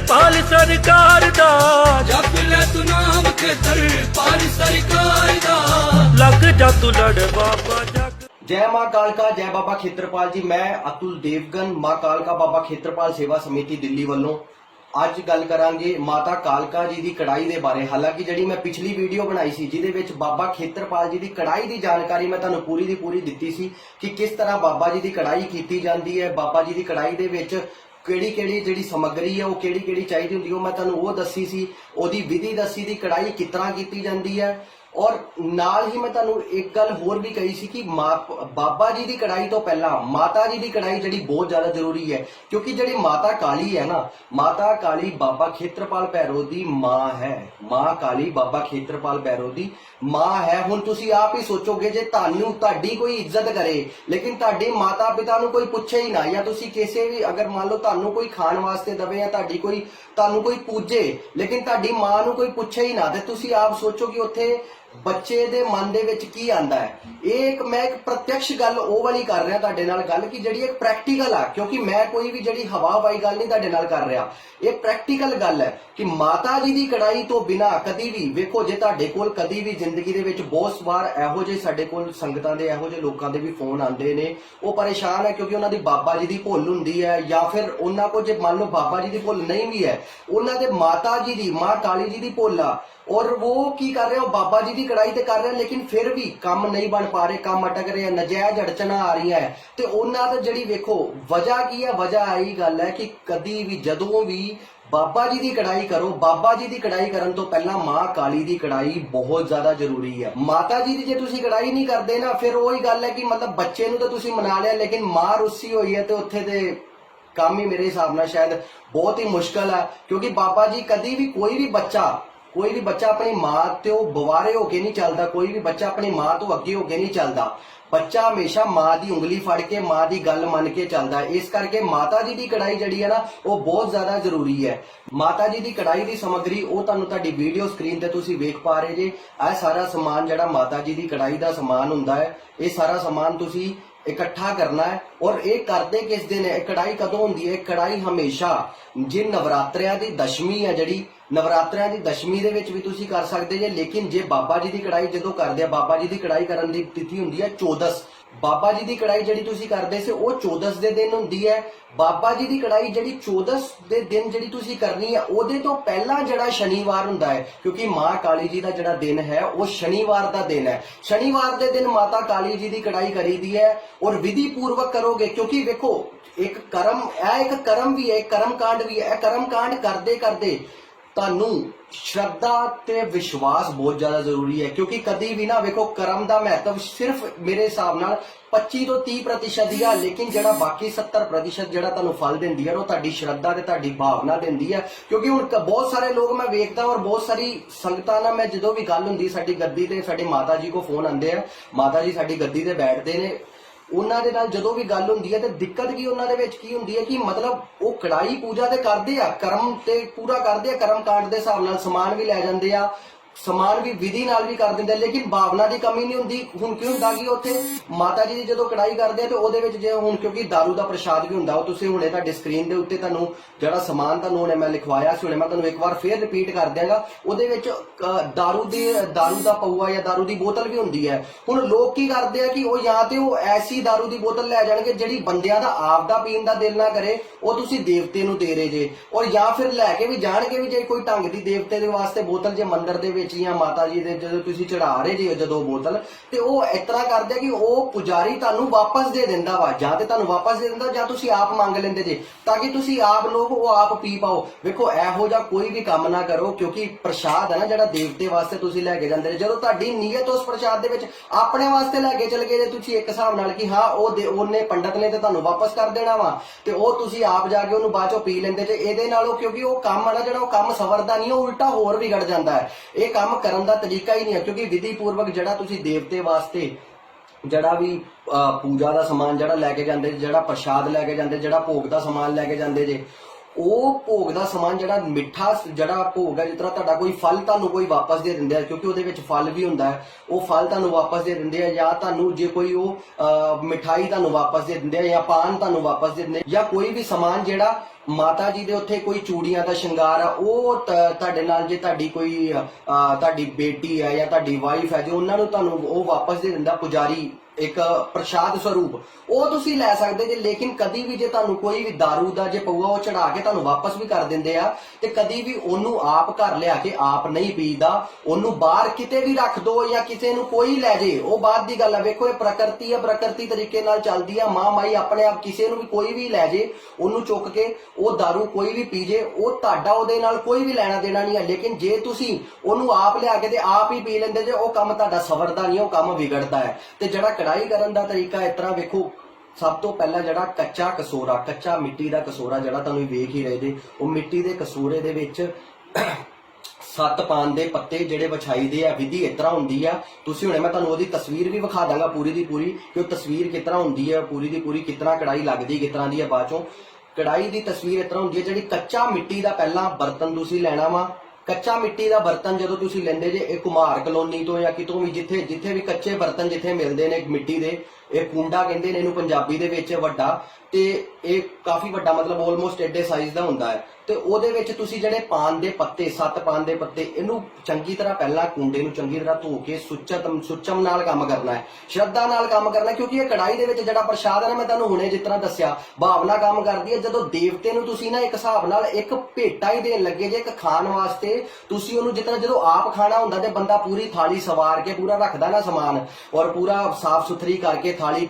पाल सरकार दा जप ले तू नाम खेतरपाल सरकार दा लग जा तू लड़ बाबा जग। जय मां कालका जय बाबा खेतरपाल जी। मैं अतुल देवगन मां कालका बाबा खेतरपाल सेवा समिति दिल्ली वालों ਅੱਜ ਗੱਲ ਕਰਾਂਗੇ ਮਾਤਾ ਕਾਲਕਾ ਜੀ ਦੀ ਕੜਾਈ ਦੇ ਬਾਰੇ। ਹਾਲਾਂਕਿ ਜਿਹੜੀ ਮੈਂ ਪਿਛਲੀ ਵੀਡੀਓ ਬਣਾਈ ਸੀ ਜਿਹਦੇ ਵਿੱਚ ਬਾਬਾ ਖੇਤਰਪਾਲ ਜੀ ਦੀ ਕੜਾਈ ਦੀ ਜਾਣਕਾਰੀ ਮੈਂ ਤੁਹਾਨੂੰ ਪੂਰੀ ਦੀ ਪੂਰੀ ਦਿੱਤੀ ਸੀ ਕਿ ਕਿਸ ਤਰ੍ਹਾਂ ਬਾਬਾ ਜੀ ਦੀ ਕੜਾਈ ਕੀਤੀ ਜਾਂਦੀ ਹੈ, ਬਾਬਾ ਜੀ ਦੀ ਕੜਾਈ ਦੇ ਵਿੱਚ ਕਿਹੜੀ ਕਿਹੜੀ ਜਿਹੜੀ ਸਮੱਗਰੀ ਹੈ ਉਹ ਕਿਹੜੀ ਕਿਹੜੀ ਚਾਹੀਦੀ ਹੁੰਦੀ ਉਹ ਮੈਂ ਤੁਹਾਨੂੰ ਉਹ ਦੱਸੀ ਸੀ, ਉਹਦੀ ਵਿਧੀ ਦੱਸੀ ਦੀ ਕੜਾਈ ਕਿਸ ਤਰ੍ਹਾਂ ਕੀਤੀ ਜਾਂਦੀ ਹੈ। और नाल ही मैं तुहानू एक गल होर भी कही सी कि बाबा जी की कढ़ाई तो पहला माता जी की कढ़ाई जी बहुत ज्यादा जरूरी है, क्योंकि जी माता काली है ना, माता काली बाबा खेतरपाल भैरव की मां है। मां काली बाबा खेतरपाल भैरव की मां है। हुण तुसी आप ही सोचोगे जे तुहानू तुहाडी कोई इज्जत करे लेकिन तुहाडे माता पिता नू कोई पुछे ही ना, या तुसी किसी भी अगर मान लो तुहानू कोई खाण वास्ते दवे या तुहानू कोई पूजे लेकिन तुहाडी मां नू कोई पुछे ही ना, ते तुसी आप सोचो कि उत्थे बच्चे दे मन दे विच की आंदा है। एक मैं एक प्रत्यक्ष गल ओ वाली कर रहा तुहाडे नाल गल कि जिहड़ी एक प्रैक्टिकल आ, क्योंकि मैं कोई भी जिहड़ी हवा हवाई गल नहीं तुहाडे नाल कर रहा। ये प्रैक्टिकल गल है कि माता जी की कढ़ाई तो बिना कदी भी वेखो जे तुहाडे कोल कदी भी जिंदगी दे विच बहुत वार इहो जे साडे कोल संगतां दे इहो जे लोकां दे भी फोन आंदे ने, वो परेशान है क्योंकि उन्हां दी बाबा जी दी भुल हुंदी है, या फिर उन्हां को जे मान लो बाबा जी दी भुल नहीं भी है, उन्हां दे माता जी दी मां काली जी दी भुल आ और वो की कर रहे हो बाबा जी की कढ़ाई ते कर रहे हैं लेकिन फिर भी काम नहीं बन पा रहे, काम अटक रहे हैं, नजायज अड़चना आ रही है। तो उन्होंने जी वेखो वजह की है, वजह यही गल है कि कदी भी जदों भी बाबा जी की कढ़ाई करो, बाबा जी की कढ़ाई करन तो पहला मां काली की कढ़ाई बहुत ज्यादा जरूरी है। माता जी की जे तुसी कढ़ाई नहीं करते ना फिर वही गल है कि मतलब बच्चे नूं तो तुसी मना लिया लेकिन मां रुस्सी हुई है तो उत्थे ते काम ही मेरे हिसाब नाल शायद बहुत ही मुश्किल है, क्योंकि बाबा जी कदी भी कोई भी बच्चा अपनी मां तो बवारे होके नहीं चलता, कोई भी बच्चा अपनी मां तो अगे होके नहीं चलता। बच्चा हमेशा मां की उंगली फड़ के मां की गल मन के चलता है। इस करके माता जी की कढ़ाई जी है ना वो बहुत ज्यादा जरूरी है। माता जी की कढ़ाई की समग्री वो तुहाडी वीडियो स्क्रीन ते तुसी वेख पा रहे जे। यह सारा समान जिहड़ा माता जी की कढ़ाई का समान हुंदा है, ये सारा समान तुसी इकट्ठा करना है। और ये करते किस दिन है, कढ़ाई कदों होंदी है? कढ़ाई हमेशा जे नवरात्रियां दी दशमी है जिहड़ी नवरात्रियां दी दशमी दे विच भी तुसी कर सकदे जे, लेकिन जे बाबा जी की कढ़ाई जदों करदे आ, बाबा जी की कढ़ाई करन दी तिथि हुंदी है 14। बाबा जी की कढ़ाई जिहड़ी तुसी करदे से वो 14 दे दिन हुंदी है। बाबा जी की कढ़ाई जिहड़ी 14 दे दिन जिहड़ी तुसी करनी है ओदे तो पहला जिहड़ा शनिवार हुंदा है, क्योंकि मां काली जी का जिहड़ा दिन है वो शनिवार का दिन है। शनिवार के दिन माता काली जी की कढ़ाई करी दी है और विधि पूर्वक करोगे, क्योंकि देखो एक कर्म भी है, एक कर्म कांड भी है। कर्म कांड करते करते तानू श्रद्धा ते विश्वास बहुत ज्यादा जरूरी है, क्योंकि कदी भी ना वेखो कर्म का महत्व सिर्फ मेरे हिसाब नाल 25 तो 30% ही है, लेकिन जिहड़ा बाकी 70% जिहड़ा तुहानू फल दिंदी है वो तुहाडी श्रद्धा ते तुहाडी भावना दिंदी है। क्योंकि हुण बहुत सारे लोग मैं वेखदा और बहुत सारी संगतां नाल मैं जदों भी गल हुंदी साडी गद्दी ते साडी माता जी को फोन आंदे आ, माता जी साडी गद्दी ते बैठदे ने, उन्हां दे नाल जदों भी गल हुंदी है ते दिक्कत की उन्हां दे विच की हुंदी है कि मतलब वो कढ़ाई पूजा ते करदे आ, कर्म ते पूरा करदे आ, कर्म कांड दे हिसाब नाल समान भी लै जांदे आ, समान भी विधि नाल भी कर दिंदे, लेकिन भावना की कमी नहीं हुंदी। हुण की हुंदा कि उत्थे माता जी दी जदों कढ़ाई करदे आ ते ओहदे विच जे हुण क्योंकि दारू दा प्रसाद भी हुंदा, तुसीं हुणे तुहाडी स्क्रीन दे उत्ते तुहानू जिहड़ा समान तुहानू हुणे मैं लिखवाया सी, हुणे मैं तुहानू एक बार फिर रिपीट कर दियांगा। ओहदे विच दारू दा पऊआ या दारू दी बोतल भी हुंदी है। हुण लोग की करदे आ कि वो या ते वो ऐसी दारू दी बोतल लै जाणगे जिहड़ी बंदियां दा आप दा पीण दा दिल ना करे, वो तुसीं देवते नू दे रहे जे, और या फिर लैके भी जाणगे भी जे कोई ढंग दी देवते दे वास्ते बोतल जे मंदिर दे विच या माता जी दे जदों तुसीं चढ़ा रहे जे जदों बोतल ते वो इस तरह करदे कि वो पुजारी तुहानू वापस दे दिंदा वा, जां ते तुहानू वापस दे दिंदा जां तुसीं आप मंग लेंदे जे ताकि तुसीं आप लोग वो आप पी पाओ। देखो इहो जिहा कोई भी काम ना करो, क्योंकि प्रसाद है ना जिहड़ा देवते वास्ते तुसीं लैके जांदे जदों तुहाडी नीयत उस प्रसाद दे विच अपने वास्ते लैके चल गए जे तुसीं एक हिसाब नाल कि हाँ ओने पंडित ने ते तुहानू वापस कर देना वा ते वो तुसीं आप जाके उहनू बाद चों पी लेंदे जे। इहदे नालों क्योंकि वो काम है ना जिहड़ा वो काम सवरदा नहीं, वो उल्टा होर बिगड़ जांदा है। ये काम करन दा तरीका ही नहीं है, क्योंकि विधि पूर्वक जिहड़ा तुसीं देवते वास्ते जिहड़ा भी पूजा का समान जिहड़ा लैके जांदे, जिहड़ा प्रसाद लैके जांदे, जिहड़ा भोग का समान लैके जांदे जे, ਉਹ ਭੋਗ ਦਾ ਸਮਾਨ ਜਿਹੜਾ ਮਿੱਠਾ ਜਿਹੜਾ ਭੋਗ ਹੈ, ਜਿਸ ਤਰ੍ਹਾਂ ਤੁਹਾਡਾ ਕੋਈ ਫਲ ਤੁਹਾਨੂੰ ਕੋਈ ਵਾਪਸ ਦੇ ਦਿੰਦੇ ਆ, ਕਿਉਂਕਿ ਉਹਦੇ ਵਿੱਚ ਫਲ ਵੀ ਹੁੰਦਾ ਹੈ, ਉਹ ਫਲ ਤੁਹਾਨੂੰ ਵਾਪਸ ਦੇ ਦਿੰਦੇ ਆ, ਜਾਂ ਤੁਹਾਨੂੰ ਜੇ ਕੋਈ ਉਹ ਮਿਠਾਈ ਤੁਹਾਨੂੰ ਵਾਪਸ ਦੇ ਦਿੰਦੇ ਆ, ਜਾਂ ਪਾਨ ਤੁਹਾਨੂੰ ਵਾਪਸ ਦੇ ਦਿੰਦੇ ਆ, ਜਾਂ ਕੋਈ ਵੀ ਸਮਾਨ ਜਿਹੜਾ ਮਾਤਾ ਜੀ ਦੇ ਉੱਥੇ ਕੋਈ ਚੂੜੀਆਂ ਦਾ ਸ਼ਿੰਗਾਰ ਆ, ਉਹ ਤੁਹਾਡੇ ਨਾਲ ਜੇ ਤੁਹਾਡੀ ਕੋਈ ਤੁਹਾਡੀ ਬੇਟੀ ਹੈ ਜਾਂ ਤੁਹਾਡੀ ਵਾਈਫ ਹੈ, ਜੇ ਉਹਨਾਂ ਨੂੰ ਤੁਹਾਨੂੰ ਉਹ ਵਾਪਸ ਦੇ ਦਿੰਦਾ ਪੁਜਾਰੀ ਇੱਕ ਪ੍ਰਸ਼ਾਦ ਸਰੂਪ, ਉਹ ਤੁਸੀਂ ਲੈ ਸਕਦੇ ਜੇ। ਲੇਕਿਨ ਕਦੀ ਵੀ ਜੇ ਤੁਹਾਨੂੰ ਕੋਈ ਵੀ दारू ਦਾ ਜੇ ਪਊਆ ਉਹ ਚੜਾ ਕੇ ਤੁਹਾਨੂੰ ਵਾਪਸ ਵੀ ਕਰ ਦਿੰਦੇ ਆ, ਤੇ ਕਦੀ ਵੀ ਉਹਨੂੰ ਆਪ ਘਰ ਲਿਆ ਕੇ ਆਪ ਨਹੀਂ ਪੀਦਾ, ਉਹਨੂੰ ਬਾਹਰ ਕਿਤੇ ਵੀ ਰੱਖ ਦੋ ਜਾਂ ਕਿਸੇ ਨੂੰ ਕੋਈ ਲੈ ਜੇ, ਉਹ ਬਾਅਦ ਦੀ ਗੱਲ ਆ। ਵੇਖੋ ਇਹ ਪ੍ਰਕਿਰਤੀ ਆ, ਪ੍ਰਕਿਰਤੀ ਤਰੀਕੇ ਨਾਲ ਚੱਲਦੀ ਆ, ਮਾਂ ਮਾਈ ਆਪਣੇ ਆਪ ਕਿਸੇ ਨੂੰ ਵੀ ਕੋਈ ਵੀ ਲੈ ਜੇ, ਉਹਨੂੰ ਚੁੱਕ ਕੇ ਉਹ दारू ਕੋਈ ਵੀ ਪੀ ਜੇ, ਉਹ ਤੁਹਾਡਾ ਉਹਦੇ ਨਾਲ ਕੋਈ ਵੀ ਲੈਣਾ ਦੇਣਾ ਨਹੀਂ ਹੈ। ਲੇਕਿਨ ਜੇ ਤੁਸੀਂ ਉਹਨੂੰ ਆਪ ਲਿਆ ਕੇ ਤੇ ਆਪ ਹੀ ਪੀ ਲੈਂਦੇ ਜੇ, ਉਹ ਕੰਮ ਤੁਹਾਡਾ ਸਵਰਦਾ ਨਹੀਂ, ਉਹ ਕੰਮ ਵਿਗੜਦਾ ਹੈ। ਤੇ ਜਿਹੜਾ ਕੜਾਈ ਕਰਨ ਦਾ ਤਰੀਕਾ ਇਸ ਤਰ੍ਹਾਂ ਵੇਖੋ, ਸਭ ਤੋਂ ਪਹਿਲਾਂ ਜਿਹੜਾ ਕੱਚਾ ਕਸੋਰਾ, ਕੱਚਾ ਮਿੱਟੀ ਦਾ ਕਸੋਰਾ ਜਿਹੜਾ ਤੁਹਾਨੂੰ ਵੇਖ ਹੀ ਰਹੇ ਜੇ, ਉਹ ਮਿੱਟੀ ਦੇ ਕਸੋਰੇ ਦੇ ਵਿੱਚ 7 ਪਾਨ ਦੇ ਪੱਤੇ ਜਿਹੜੇ ਵਿਛਾਈਦੇ ਆ, ਵਿਧੀ ਇਸ ਤਰ੍ਹਾਂ ਹੁੰਦੀ ਆ। ਤੁਸੀਂ ਹੁਣੇ ਮੈਂ ਤੁਹਾਨੂੰ ਉਹਦੀ ਤਸਵੀਰ ਵੀ ਵਿਖਾ ਦਾਂਗਾ ਪੂਰੀ ਦੀ ਪੂਰੀ, ਕਿ ਉਹ ਤਸਵੀਰ ਕਿਸ ਤਰ੍ਹਾਂ ਹੁੰਦੀ ਹੈ ਪੂਰੀ ਦੀ ਪੂਰੀ, ਕਿਸ ਤਰ੍ਹਾਂ ਕੜਾਈ ਲੱਗਦੀ ਕਿਸ ਤਰ੍ਹਾਂ ਦੀ ਹੈ। ਬਾਅਦ ਚੋਂ ਕੜਾਈ ਦੀ ਤਸਵੀਰ ਇਸ ਤਰ੍ਹਾਂ ਹੁੰਦੀ ਹੈ, ਜਿਹੜੀ ਕੱਚਾ ਮਿੱਟੀ ਦਾ ਪਹਿਲਾਂ ਬਰਤਨ ਤੁਸੀਂ ਲੈਣਾ ਵਾ। ਕੱਚਾ ਮਿੱਟੀ ਦਾ ਬਰਤਨ ਜਦੋਂ ਤੁਸੀਂ ਲੈਂਦੇ ਜੇ, ਇਹ ਕੁਮਾਰ ਕਲੋਨੀ ਤੋਂ ਜਾਂ ਕਿਤੋਂ ਵੀ ਜਿੱਥੇ ਵੀ ਕੱਚੇ ਬਰਤਨ ਜਿੱਥੇ ਮਿਲਦੇ ਨੇ ਮਿੱਟੀ ਦੇ, ਇਹ ਕੁੰਡਾ ਕਹਿੰਦੇ ਨੇ ਇਹਨੂੰ ਪੰਜਾਬੀ ਦੇ ਵਿੱਚ, ਵੱਡਾ, ਤੇ ਇਹ ਕਾਫੀ ਵੱਡਾ ਮਤਲਬ ਆਲਮੋਸਟ ਐਡੇ ਸਾਈਜ਼ ਦਾ ਹੁੰਦਾ ਹੈ। ਤੇ ਉਹਦੇ ਵਿੱਚ ਤੁਸੀਂ ਜਿਹੜੇ ਪਾਨ ਦੇ ਪੱਤੇ, 7 ਪਾਨ ਦੇ ਪੱਤੇ, ਇਹਨੂੰ ਚੰਗੀ ਤਰ੍ਹਾਂ ਪਹਿਲਾਂ ਕੁੰਡੇ ਨੂੰ ਚੰਗੀ ਤਰ੍ਹਾਂ ਧੋ ਕੇ ਸੁੱਚਮ ਨਾਲ ਕੰਮ ਕਰਨਾ ਹੈ, ਸ਼ਰਧਾ ਨਾਲ ਕੰਮ ਕਰਨਾ, ਕਿਉਂਕਿ ਇਹ ਕੜਾਈ ਦੇ ਵਿੱਚ ਜਿਹੜਾ ਪ੍ਰਸ਼ਾਦ ਹੈ ਨਾ, ਮੈਂ ਤੁਹਾਨੂੰ ਹੁਣੇ ਜਿਸ ਤਰ੍ਹਾਂ ਦੱਸਿਆ, ਭਾਵਨਾ ਕੰਮ ਕਰਦੀ ਹੈ। ਜਦੋਂ ਦੇਵਤੇ ਨੂੰ ਤੁਸੀਂ ਨਾ ਇੱਕ ਹਿਸਾਬ ਨਾਲ ਇੱਕ ਭੇਟਾ ਹੀ ਦੇਣ ਲੱਗੇ ਜੇ, ਇੱਕ ਖਾਣ ਵਾਸਤੇ, ਤੁਸੀਂ ਉਹਨੂੰ ਜਿਸ ਤਰ੍ਹਾਂ ਜਦੋਂ ਆਪ ਖਾਣਾ ਹੁੰਦਾ ਤੇ ਬੰਦਾ ਪੂਰੀ ਥਾਲੀ ਸਵਾਰ ਕੇ ਪੂਰਾ ਰੱਖਦਾ ਨਾ ਸਮਾਨ, ਔਰ ਪੂਰਾ ਸਾਫ਼ ਸੁਥਰੀ ਕਰਕੇ ਥਾਲੀ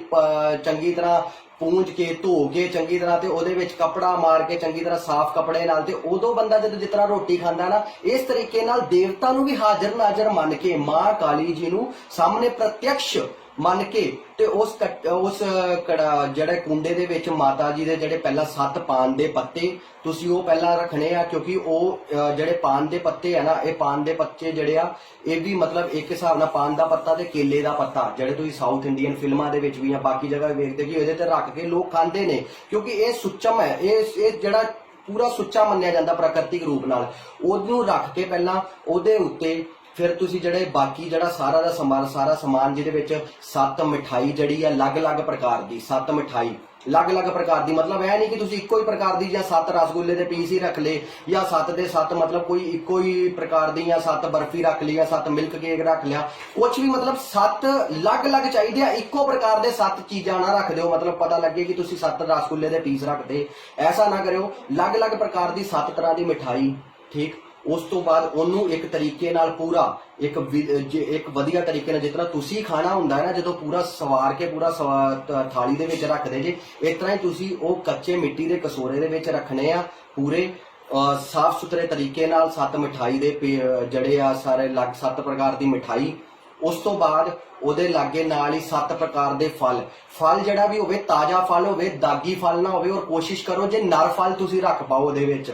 ਚੰਗੀ ਤਰ੍ਹਾਂ ਪੂੰਝ ਕੇ ਧੋ ਕੇ ਚੰਗੀ ਤਰ੍ਹਾਂ, ਤੇ ਉਹਦੇ ਵਿੱਚ ਕੱਪੜਾ ਮਾਰ ਕੇ ਚੰਗੀ ਤਰ੍ਹਾਂ ਸਾਫ਼ ਕੱਪੜੇ ਨਾਲ, ਤੇ ਉਦੋਂ ਬੰਦਾ ਜਦੋਂ ਜਿਸ ਤਰ੍ਹਾਂ ਰੋਟੀ ਖਾਂਦਾ ਨਾ, ਇਸ ਤਰੀਕੇ ਨਾਲ ਦੇਵਤਾ ਨੂੰ ਵੀ ਹਾਜ਼ਰ ਨਾਜ਼ਰ ਮੰਨ ਕੇ, ਮਾਂ ਕਾਲੀ ਜੀ ਨੂੰ ਸਾਹਮਣੇ ਪ੍ਰਤੱਯਕਸ਼ ਮੰਨ ਕੇ, ਤੇ ਉਸ ਜਿਹੜੇ ਕੁੰਡੇ ਦੇ ਵਿੱਚ ਮਾਤਾ ਜੀ ਦੇ ਜਿਹੜੇ ਪਹਿਲਾਂ 7 ਪਾਨ ਦੇ ਪੱਤੇ ਤੁਸੀਂ ਉਹ ਪਹਿਲਾਂ ਰੱਖਣੇ ਆ, ਕਿਉਂਕਿ ਉਹ ਜਿਹੜੇ ਪਾਨ ਦੇ ਪੱਤੇ ਆ ਨਾ, ਇਹ ਪਾਨ ਦੇ ਪੱਤੇ ਜਿਹੜੇ ਆ, ਇਹ ਵੀ ਮਤਲਬ ਇੱਕ ਹਿਸਾਬ ਨਾਲ ਪਾਨ ਦਾ ਪੱਤਾ ਤੇ ਕੇਲੇ ਦਾ ਪੱਤਾ, ਜਿਹੜੇ ਤੁਸੀਂ ਸਾਊਥ ਇੰਡੀਅਨ ਫਿਲਮਾਂ ਦੇ ਵਿੱਚ ਵੀ ਜਾਂ ਬਾਕੀ ਜਗ੍ਹਾ ਵੇਖਦੇ ਕਿ ਇਹਦੇ ਤੇ ਰੱਖ ਕੇ ਲੋਕ ਖਾਂਦੇ ਨੇ, ਕਿਉਂਕਿ ਇਹ ਸੁੱਚਮ ਹੈ, ਇਹ ਜਿਹੜਾ ਪੂਰਾ ਸੁੱਚਾ ਮੰਨਿਆ ਜਾਂਦਾ ਪ੍ਰਕਿਰਤਿਕ ਰੂਪ ਨਾਲ। ਉਹਨੂੰ ਰੱਖ ਕੇ ਪਹਿਲਾਂ ਉਹਦੇ ਉੱਤੇ ਫਿਰ ਤੁਸੀਂ ਜਿਹੜੇ ਬਾਕੀ ਜਿਹੜਾ ਸਾਰਾ ਸਮਾਨ ਜਿਹਦੇ ਵਿੱਚ 7 ਮਿਠਾਈ ਜਿਹੜੀ ਆ, ਅਲੱਗ-ਅਲੱਗ ਪ੍ਰਕਾਰ ਦੀ 7 ਮਿਠਾਈ, ਅਲੱਗ-ਅਲੱਗ ਪ੍ਰਕਾਰ ਦੀ, ਮਤਲਬ ਇਹ ਨਹੀਂ ਕਿ ਤੁਸੀਂ ਇੱਕੋ ਹੀ ਪ੍ਰਕਾਰ ਦੀ ਜਾਂ 7 ਰਸਗੁੱਲੇ ਦੇ ਪੀਸ ਹੀ ਰੱਖ ਲਏ, ਜਾਂ 7 ਦੇ 7 ਮਤਲਬ ਕੋਈ ਇੱਕੋ ਹੀ ਪ੍ਰਕਾਰ ਦੀ, ਜਾਂ 7 ਬਰਫੀ ਰੱਖ ਲਈ, ਜਾਂ 7 ਮਿਲਕ ਕੇਕ ਰੱਖ ਲਿਆ, ਕੁਛ ਵੀ, ਮਤਲਬ 7 ਅਲੱਗ-ਅਲੱਗ ਚਾਹੀਦੇ ਆ, ਇੱਕੋ ਪ੍ਰਕਾਰ ਦੇ 7 ਚੀਜ਼ਾਂ ਨਾ ਰੱਖ ਦਿਓ, ਮਤਲਬ ਪਤਾ ਲੱਗੇ ਕਿ ਤੁਸੀਂ 7 ਰਸਗੁੱਲੇ ਦੇ ਪੀਸ ਰੱਖਦੇ, ਐਸਾ ਨਾ ਕਰਿਓ। ਅਲੱਗ-ਅਲੱਗ ਪ੍ਰਕਾਰ ਦੀ 7 ਤਰ੍ਹਾਂ ਦੀ ਮਿਠਾਈ, ਠੀਕ। ਉਸ ਤੋਂ ਬਾਅਦ ਉਹਨੂੰ ਇੱਕ ਤਰੀਕੇ ਨਾਲ ਪੂਰਾ ਇੱਕ ਵਧੀਆ ਤਰੀਕੇ ਨਾਲ, ਜਿਸ ਤਰ੍ਹਾਂ ਤੁਸੀਂ ਖਾਣਾ ਹੁੰਦਾ ਹੈ ਨਾ, ਜਦੋਂ ਪੂਰਾ ਸਵਾਰ ਕੇ ਪੂਰਾ ਥਾਲੀ ਦੇ ਵਿੱਚ ਰੱਖਦੇ ਜੇ, ਇਸ ਤਰ੍ਹਾਂ ਹੀ ਤੁਸੀਂ ਉਹ ਕੱਚੇ ਮਿੱਟੀ ਦੇ ਕਸੋਰੇ ਦੇ ਵਿੱਚ ਰੱਖਣੇ ਆ, ਪੂਰੇ ਸਾਫ਼ ਸੁਥਰੇ ਤਰੀਕੇ ਨਾਲ 7 ਮਿਠਾਈ ਦੇ ਜਿਹੜੇ ਆ ਸਾਰੇ 7 ਪ੍ਰਕਾਰ ਦੀ ਮਿਠਾਈ। ਉਸ ਤੋਂ ਬਾਅਦ ਉਹਦੇ ਲਾਗੇ ਨਾਲ ਹੀ 7 ਪ੍ਰਕਾਰ ਦੇ ਫਲ ਜਿਹੜਾ ਵੀ ਹੋਵੇ, ਤਾਜ਼ਾ ਫਲ ਹੋਵੇ, ਦਾਗੀ ਫਲ ਨਾ ਹੋਵੇ, ਔਰ ਕੋਸ਼ਿਸ਼ ਕਰੋ ਜੇ ਨਰ ਫਲ ਤੁਸੀਂ ਰੱਖ ਪਾਓ ਉਹਦੇ ਵਿੱਚ,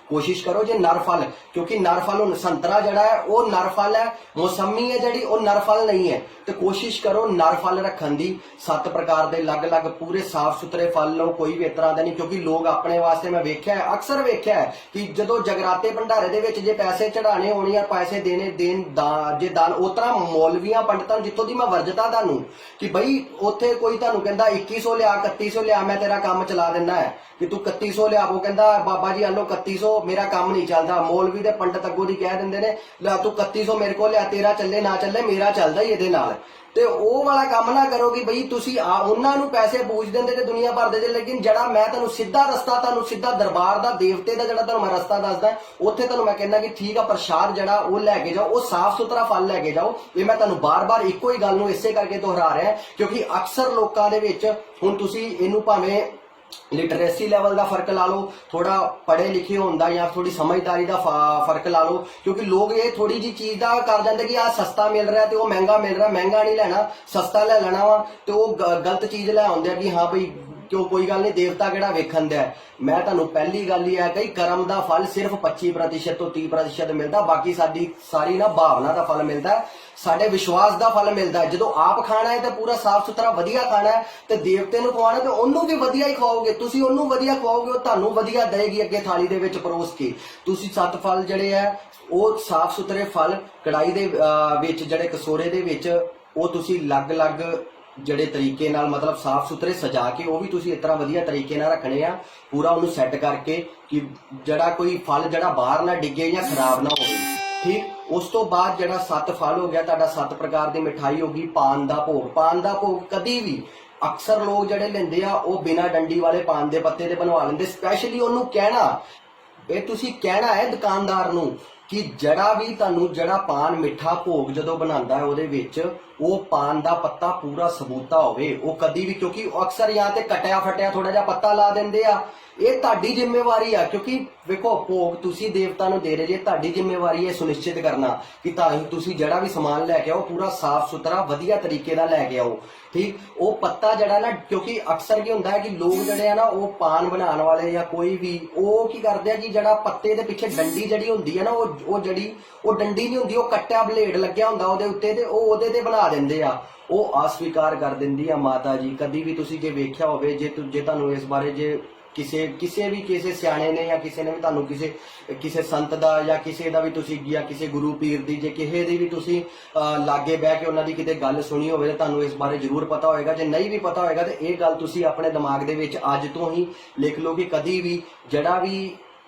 ਕੋਸ਼ਿਸ਼ ਕਰੋ ਜੇ ਨਰ ਫਲ, ਕਿਉਂਕਿ ਨਰ ਫਲ ਹੁਣ ਸੰਤਰਾ ਜਿਹੜਾ ਹੈ ਉਹ ਨਰ ਫਲ ਹੈ, ਮੌਸਮੀ ਹੈ ਜਿਹੜੀ ਉਹ ਨਰ ਫਲ ਨਹੀਂ ਹੈ, ਤੇ ਕੋਸ਼ਿਸ਼ ਕਰੋ ਨਰ ਫਲ ਰੱਖਣ ਦੀ। 7 ਪ੍ਰਕਾਰ ਦੇ ਅਲੱਗ-ਅਲੱਗ ਪੂਰੇ ਸਾਫ਼ ਸੁਥਰੇ ਫਲ ਲਓ, ਕੋਈ ਵੀ ਇਸ ਤਰ੍ਹਾਂ ਦਾ ਨਹੀਂ, ਕਿਉਂਕਿ ਲੋਕ ਆਪਣੇ ਵਾਸਤੇ, ਮੈਂ ਵੇਖਿਆ ਹੈ, ਅਕਸਰ ਵੇਖਿਆ ਹੈ ਕਿ ਜਦੋਂ ਜਗਰਾਤੇ ਭੰਡਾਰੇ ਦੇ ਵਿੱਚ ਜੇ ਪੈਸੇ ਚੜਾਣੇ ਹੋਣੇ ਆ, ਪੈਸੇ ਦੇਣੇ ਜੇ ਦਾਨ, ਉਸ ਤਰ੍ਹਾਂ ਮੌਲਵੀਆਂ ਪੰਡਤਾਂ ਜਿੱਥੋਂ ਦੀ ਮੈਂ ਵਰਜਦਾ ਤੁਹਾਨੂੰ ਕਿ ਬਈ ਉੱਥੇ ਕੋਈ ਤੁਹਾਨੂੰ ਕਹਿੰਦਾ 2100 ਲਿਆ, 3100 ਲਿਆ, ਮੈਂ ਤੇਰਾ ਕੰਮ ਚਲਾ ਦਿੰਦਾ ਹੈ, ਕਿ ਤੂੰ 3100 ਲਿਆ, ਉਹ ਕਹਿੰਦਾ ਬਾਬਾ ਜੀ ਆਲੋ 3100, ਮੇਰਾ ਕੰਮ ਨਹੀਂ ਚੱਲਦਾ। ਮੌਲਵੀ ਦੇ ਪੰਡਤ ਅੱਗੋਂ ਦੀ ਕਹਿ ਦਿੰਦੇ ਨੇ, ਲੈ ਤੂੰ 3100 ਮੇਰੇ ਕੋਲ ਲਿਆ, ਤੇਰਾ ਚੱਲੇ ਨਾ ਚੱਲੇ, ਮੇਰਾ ਚੱਲਦਾ ਹੀ ਇਹਦੇ ਨਾਲ। ਤੇ ਉਹ ਵਾਲਾ ਕੰਮ ਨਾ ਕਰੋ ਕਿ ਬਈ ਤੁਸੀਂ ਉਹਨਾਂ ਨੂੰ ਪੈਸੇ ਪੂਜ ਦਿੰਦੇ ਤੇ ਦੁਨੀਆ ਭਰ ਦੇ, ਲੇਕਿਨ ਜਿਹੜਾ ਮੈਂ ਤੁਹਾਨੂੰ ਸਿੱਧਾ ਰਸਤਾ, ਤੁਹਾਨੂੰ ਸਿੱਧਾ ਦਰਬਾਰ ਦਾ, ਦੇਵਤੇ ਦਾ ਜਿਹੜਾ ਤੁਹਾਨੂੰ ਮੈਂ ਰਸਤਾ ਦੱਸਦਾ, ਉੱਥੇ ਤੁਹਾਨੂੰ ਮੈਂ ਕਹਿੰਦਾ ਕਿ ਠੀਕ ਆ, ਪ੍ਰਸ਼ਾਦ ਜਿਹੜਾ ਉਹ ਲੈ ਕੇ ਜਾਓ, ਉਹ ਸਾਫ਼ ਸੁਥਰਾ ਫਲ ਲੈ ਕੇ ਜਾਓ। ਇਹ ਮੈਂ ਤੁਹਾਨੂੰ ਬਾਰ-ਬਾਰ ਇੱਕੋ ਹੀ ਗੱਲ ਨੂੰ ਇਸੇ ਕਰਕੇ ਦੁਹਰਾ ਰਿਹਾ, ਕਿਉਂਕਿ ਅਕਸਰ ਲੋਕਾਂ ਦੇ ਵਿੱਚ, ਹੁਣ ਤੁਸੀਂ ਇਹਨੂੰ ਭਾਵੇਂ ਲਿਟਰੇਸੀ ਲੈਵਲ ਦਾ ਫਰਕ ਲਾ ਲਓ, ਥੋੜਾ ਪੜ੍ਹੇ ਲਿਖੇ ਹੋਣ ਦਾ ਜਾਂ ਥੋੜੀ ਸਮਝਦਾਰੀ ਦਾ ਫਰਕ ਲਾ ਲਓ, ਕਿਉਂਕਿ ਲੋਕ ਇਹ ਥੋੜੀ ਜੀ ਚੀਜ਼ ਦਾ ਕਰ ਜਾਂਦੇ ਕਿ ਆ ਸਸਤਾ ਮਿਲ ਰਿਹਾ ਤੇ ਉਹ ਮਹਿੰਗਾ ਮਿਲ ਰਿਹਾ, ਮਹਿੰਗਾ ਨਹੀਂ ਲੈਣਾ, ਸਸਤਾ ਲੈ ਲੈਣਾ ਵਾ, ਤੇ ਉਹ ਗਲਤ ਚੀਜ਼ ਲੈ ਆਉਂਦੇ ਆ ਕਿ ਹਾਂ ਬਈ क्यों कोई गल नहीं, देवता किहड़ा वेखण दा है। मैं तुहानूं पहली गल ही है कही, कर्म दा फल सिर्फ 25% तो 30% मिलदा, बाकी साडी सारी ना भावना दा फल मिलदा है, साडे विश्वास दा फल मिलदा है। जदों आप खाना है तो पूरा साफ सुथरा वधिया खाना है, ते देवते नूं खवाना ते ओनू भी वधिया ही खवाओगे, तुसीं ओनू वधिया खवाओगे, ਉਹ ਤੁਹਾਨੂੰ ਵਧੀਆ ਦੇਗੀ ਅੱਗੇ ਥਾਲੀ ਦੇ ਵਿੱਚ ਪਰੋਸ ਕੇ। ਤੁਸੀਂ 7 ਫਲ ਜਿਹੜੇ ਆ ਉਹ ਸਾਫ ਸੁਥਰੇ ਫਲ ਕੜਾਈ ਦੇ ਵਿੱਚ ਜਿਹੜੇ ਕਸੋਰੇ ਦੇ ਵਿੱਚ ਉਹ ਤੁਸੀਂ ਅਲੱਗ-ਅਲੱਗ ਜਿਹੜੇ ਤਰੀਕੇ ਨਾਲ ਮਤਲਬ ਸਾਫ ਸੁਥਰੇ ਸਜਾ ਕੇ ਉਹ ਵੀ ਤੁਸੀਂ ਇਸ ਤਰ੍ਹਾਂ ਵਧੀਆ ਤਰੀਕੇ ਨਾਲ ਰੱਖਣੇ ਆ, ਪੂਰਾ ਉਹਨੂੰ ਸੈੱਟ ਕਰਕੇ ਕਿ ਜਿਹੜਾ ਕੋਈ ਫਲ ਜਿਹੜਾ ਬਾਹਰ ਨਾ ਡਿੱਗੇ ਜਾਂ ਖਰਾਬ ਨਾ ਹੋਵੇ। ਠੀਕ, ਉਸ ਤੋਂ ਬਾਅਦ ਜਿਹੜਾ 7 ਫਲ ਹੋ ਗਿਆ ਤੁਹਾਡਾ, 7 ਪ੍ਰਕਾਰ ਦੀ ਮਿਠਾਈ ਹੋ ਗਈ। ਪਾਨ ਦਾ ਭੋਗ, ਪਾਨ ਦਾ ਭੋਗ ਕਦੀ ਵੀ ਅਕਸਰ ਲੋਕ ਜਿਹੜੇ ਲੈਂਦੇ ਆ ਉਹ ਬਿਨਾਂ ਡੰਡੀ ਵਾਲੇ ਪਾਨ ਦੇ ਪੱਤੇ ਤੇ ਬਣਵਾ ਲੈਂਦੇ। ਸਪੈਸ਼ਲੀ ਉਹਨੂੰ ਕਹਿਣਾ, ਇਹ ਤੁਸੀਂ ਕਹਿਣਾ ਹੈ ਦੁਕਾਨਦਾਰ ਨੂੰ ਕਿ ਜਿਹੜਾ ਵੀ ਤੁਹਾਨੂੰ ਜਿਹੜਾ ਪਾਨ ਮਿੱਠਾ ਭੋਗ ਜਦੋਂ ਬਣਾਉਂਦਾ ਹੈ ਉਹਦੇ ਵਿੱਚ ਉਹ ਪਾਨ ਦਾ ਪੱਤਾ ਪੂਰਾ ਸਬੂਤਾ ਹੋਵੇ। ਉਹ ਕਦੀ ਵੀ, ਕਿਉਂਕਿ ਅਕਸਰ ਜਾਂ ਤੇ ਕਟਿਆ ਫਟਿਆ ਥੋੜਾ ਜਿਹਾ ਪੱਤਾ ਲਾ ਦਿੰਦੇ ਆ। ਇਹ ਤੁਹਾਡੀ ਜ਼ਿੰਮੇਵਾਰੀ ਆ, ਕਿਉਂਕਿ ਵੇਖੋ ਭੋਗ ਤੁਸੀਂ ਦੇਵਤਾ ਨੂੰ ਦੇ ਰਹੇ ਜੇ, ਤੁਹਾਡੀ ਜ਼ਿੰਮੇਵਾਰੀ ਹੈ ਸੁਨਿਸ਼ਚਿਤ ਕਰਨਾ ਕਿ ਤੁਸੀਂ ਜਿਹੜਾ ਵੀ ਸਮਾਨ ਲੈ ਕੇ ਆਓ ਪੂਰਾ ਸਾਫ ਸੁਥਰਾ ਵਧੀਆ ਤਰੀਕੇ ਨਾਲ ਲੈ ਕੇ ਆਓ। ਠੀਕ, ਉਹ ਪੱਤਾ ਜਿਹੜਾ ਨਾ, ਕਿਉਂਕਿ ਅਕਸਰ ਕੀ ਹੁੰਦਾ ਹੈ ਕਿ ਲੋਕ ਜਿਹੜੇ ਆ ਨਾ ਉਹ ਪਾਨ ਬਣਾਉਣ ਵਾਲੇ ਜਾਂ ਕੋਈ ਵੀ ਉਹ ਕੀ ਕਰਦੇ ਆ ਕਿ ਜਿਹੜਾ ਪੱਤੇ ਦੇ ਪਿੱਛੇ ਡੰਡੀ ਜਿਹੜੀ ਹੁੰਦੀ ਹੈ ਨਾ ਉਹ ਜਿਹੜੀ ਉਹ ਡੰਡੀ ਨਹੀਂ ਹੁੰਦੀ, ਉਹ ਕੱਟਿਆ ਬਲੇਡ ਲੱਗਿਆ ਹੁੰਦਾ ਉਹਦੇ ਉੱਤੇ ਤੇ ਉਹ ਉਹਦੇ ਤੇ ਬਣਾ ਦਿੰਦੇ ਆ। ਉਹ ਅਸਵੀਕਾਰ ਕਰ ਦਿੰਦੀ ਆ ਮਾਤਾ ਜੀ। ਕਦੀ ਵੀ ਤੁਸੀਂ ਜੇ ਵੇਖਿਆ ਹੋਵੇ, ਜੇ ਤੁਹਾਨੂੰ ਇਸ ਬਾਰੇ ਜੇ ਕਿਸੇ ਵੀ ਕਿਸੇ ਸਿਆਣੇ ਨੇ ਜਾਂ ਕਿਸੇ ਨੇ ਵੀ ਤੁਹਾਨੂੰ ਕਿਸੇ ਸੰਤ ਦਾ ਜਾਂ ਕਿਸੇ ਦਾ ਵੀ ਤੁਸੀਂ ਜਾਂ ਕਿਸੇ ਗੁਰੂ ਪੀਰ ਦੀ ਜੇ ਕਿਸੇ ਦੀ ਵੀ ਤੁਸੀਂ ਲਾਗੇ ਬਹਿ ਕੇ ਉਹਨਾਂ ਦੀ ਕਿਤੇ ਗੱਲ ਸੁਣੀ ਹੋਵੇ ਤਾਂ ਤੁਹਾਨੂੰ ਇਸ ਬਾਰੇ ਜ਼ਰੂਰ ਪਤਾ ਹੋਏਗਾ। ਜੇ ਨਹੀਂ ਵੀ ਪਤਾ ਹੋਏਗਾ ਤੇ ਇਹ ਗੱਲ ਤੁਸੀਂ ਆਪਣੇ ਦਿਮਾਗ ਦੇ ਵਿੱਚ ਅੱਜ ਤੋਂ ਹੀ ਲਿਖ ਲਓ ਕਿ ਕਦੀ ਵੀ ਜਿਹੜਾ ਵੀ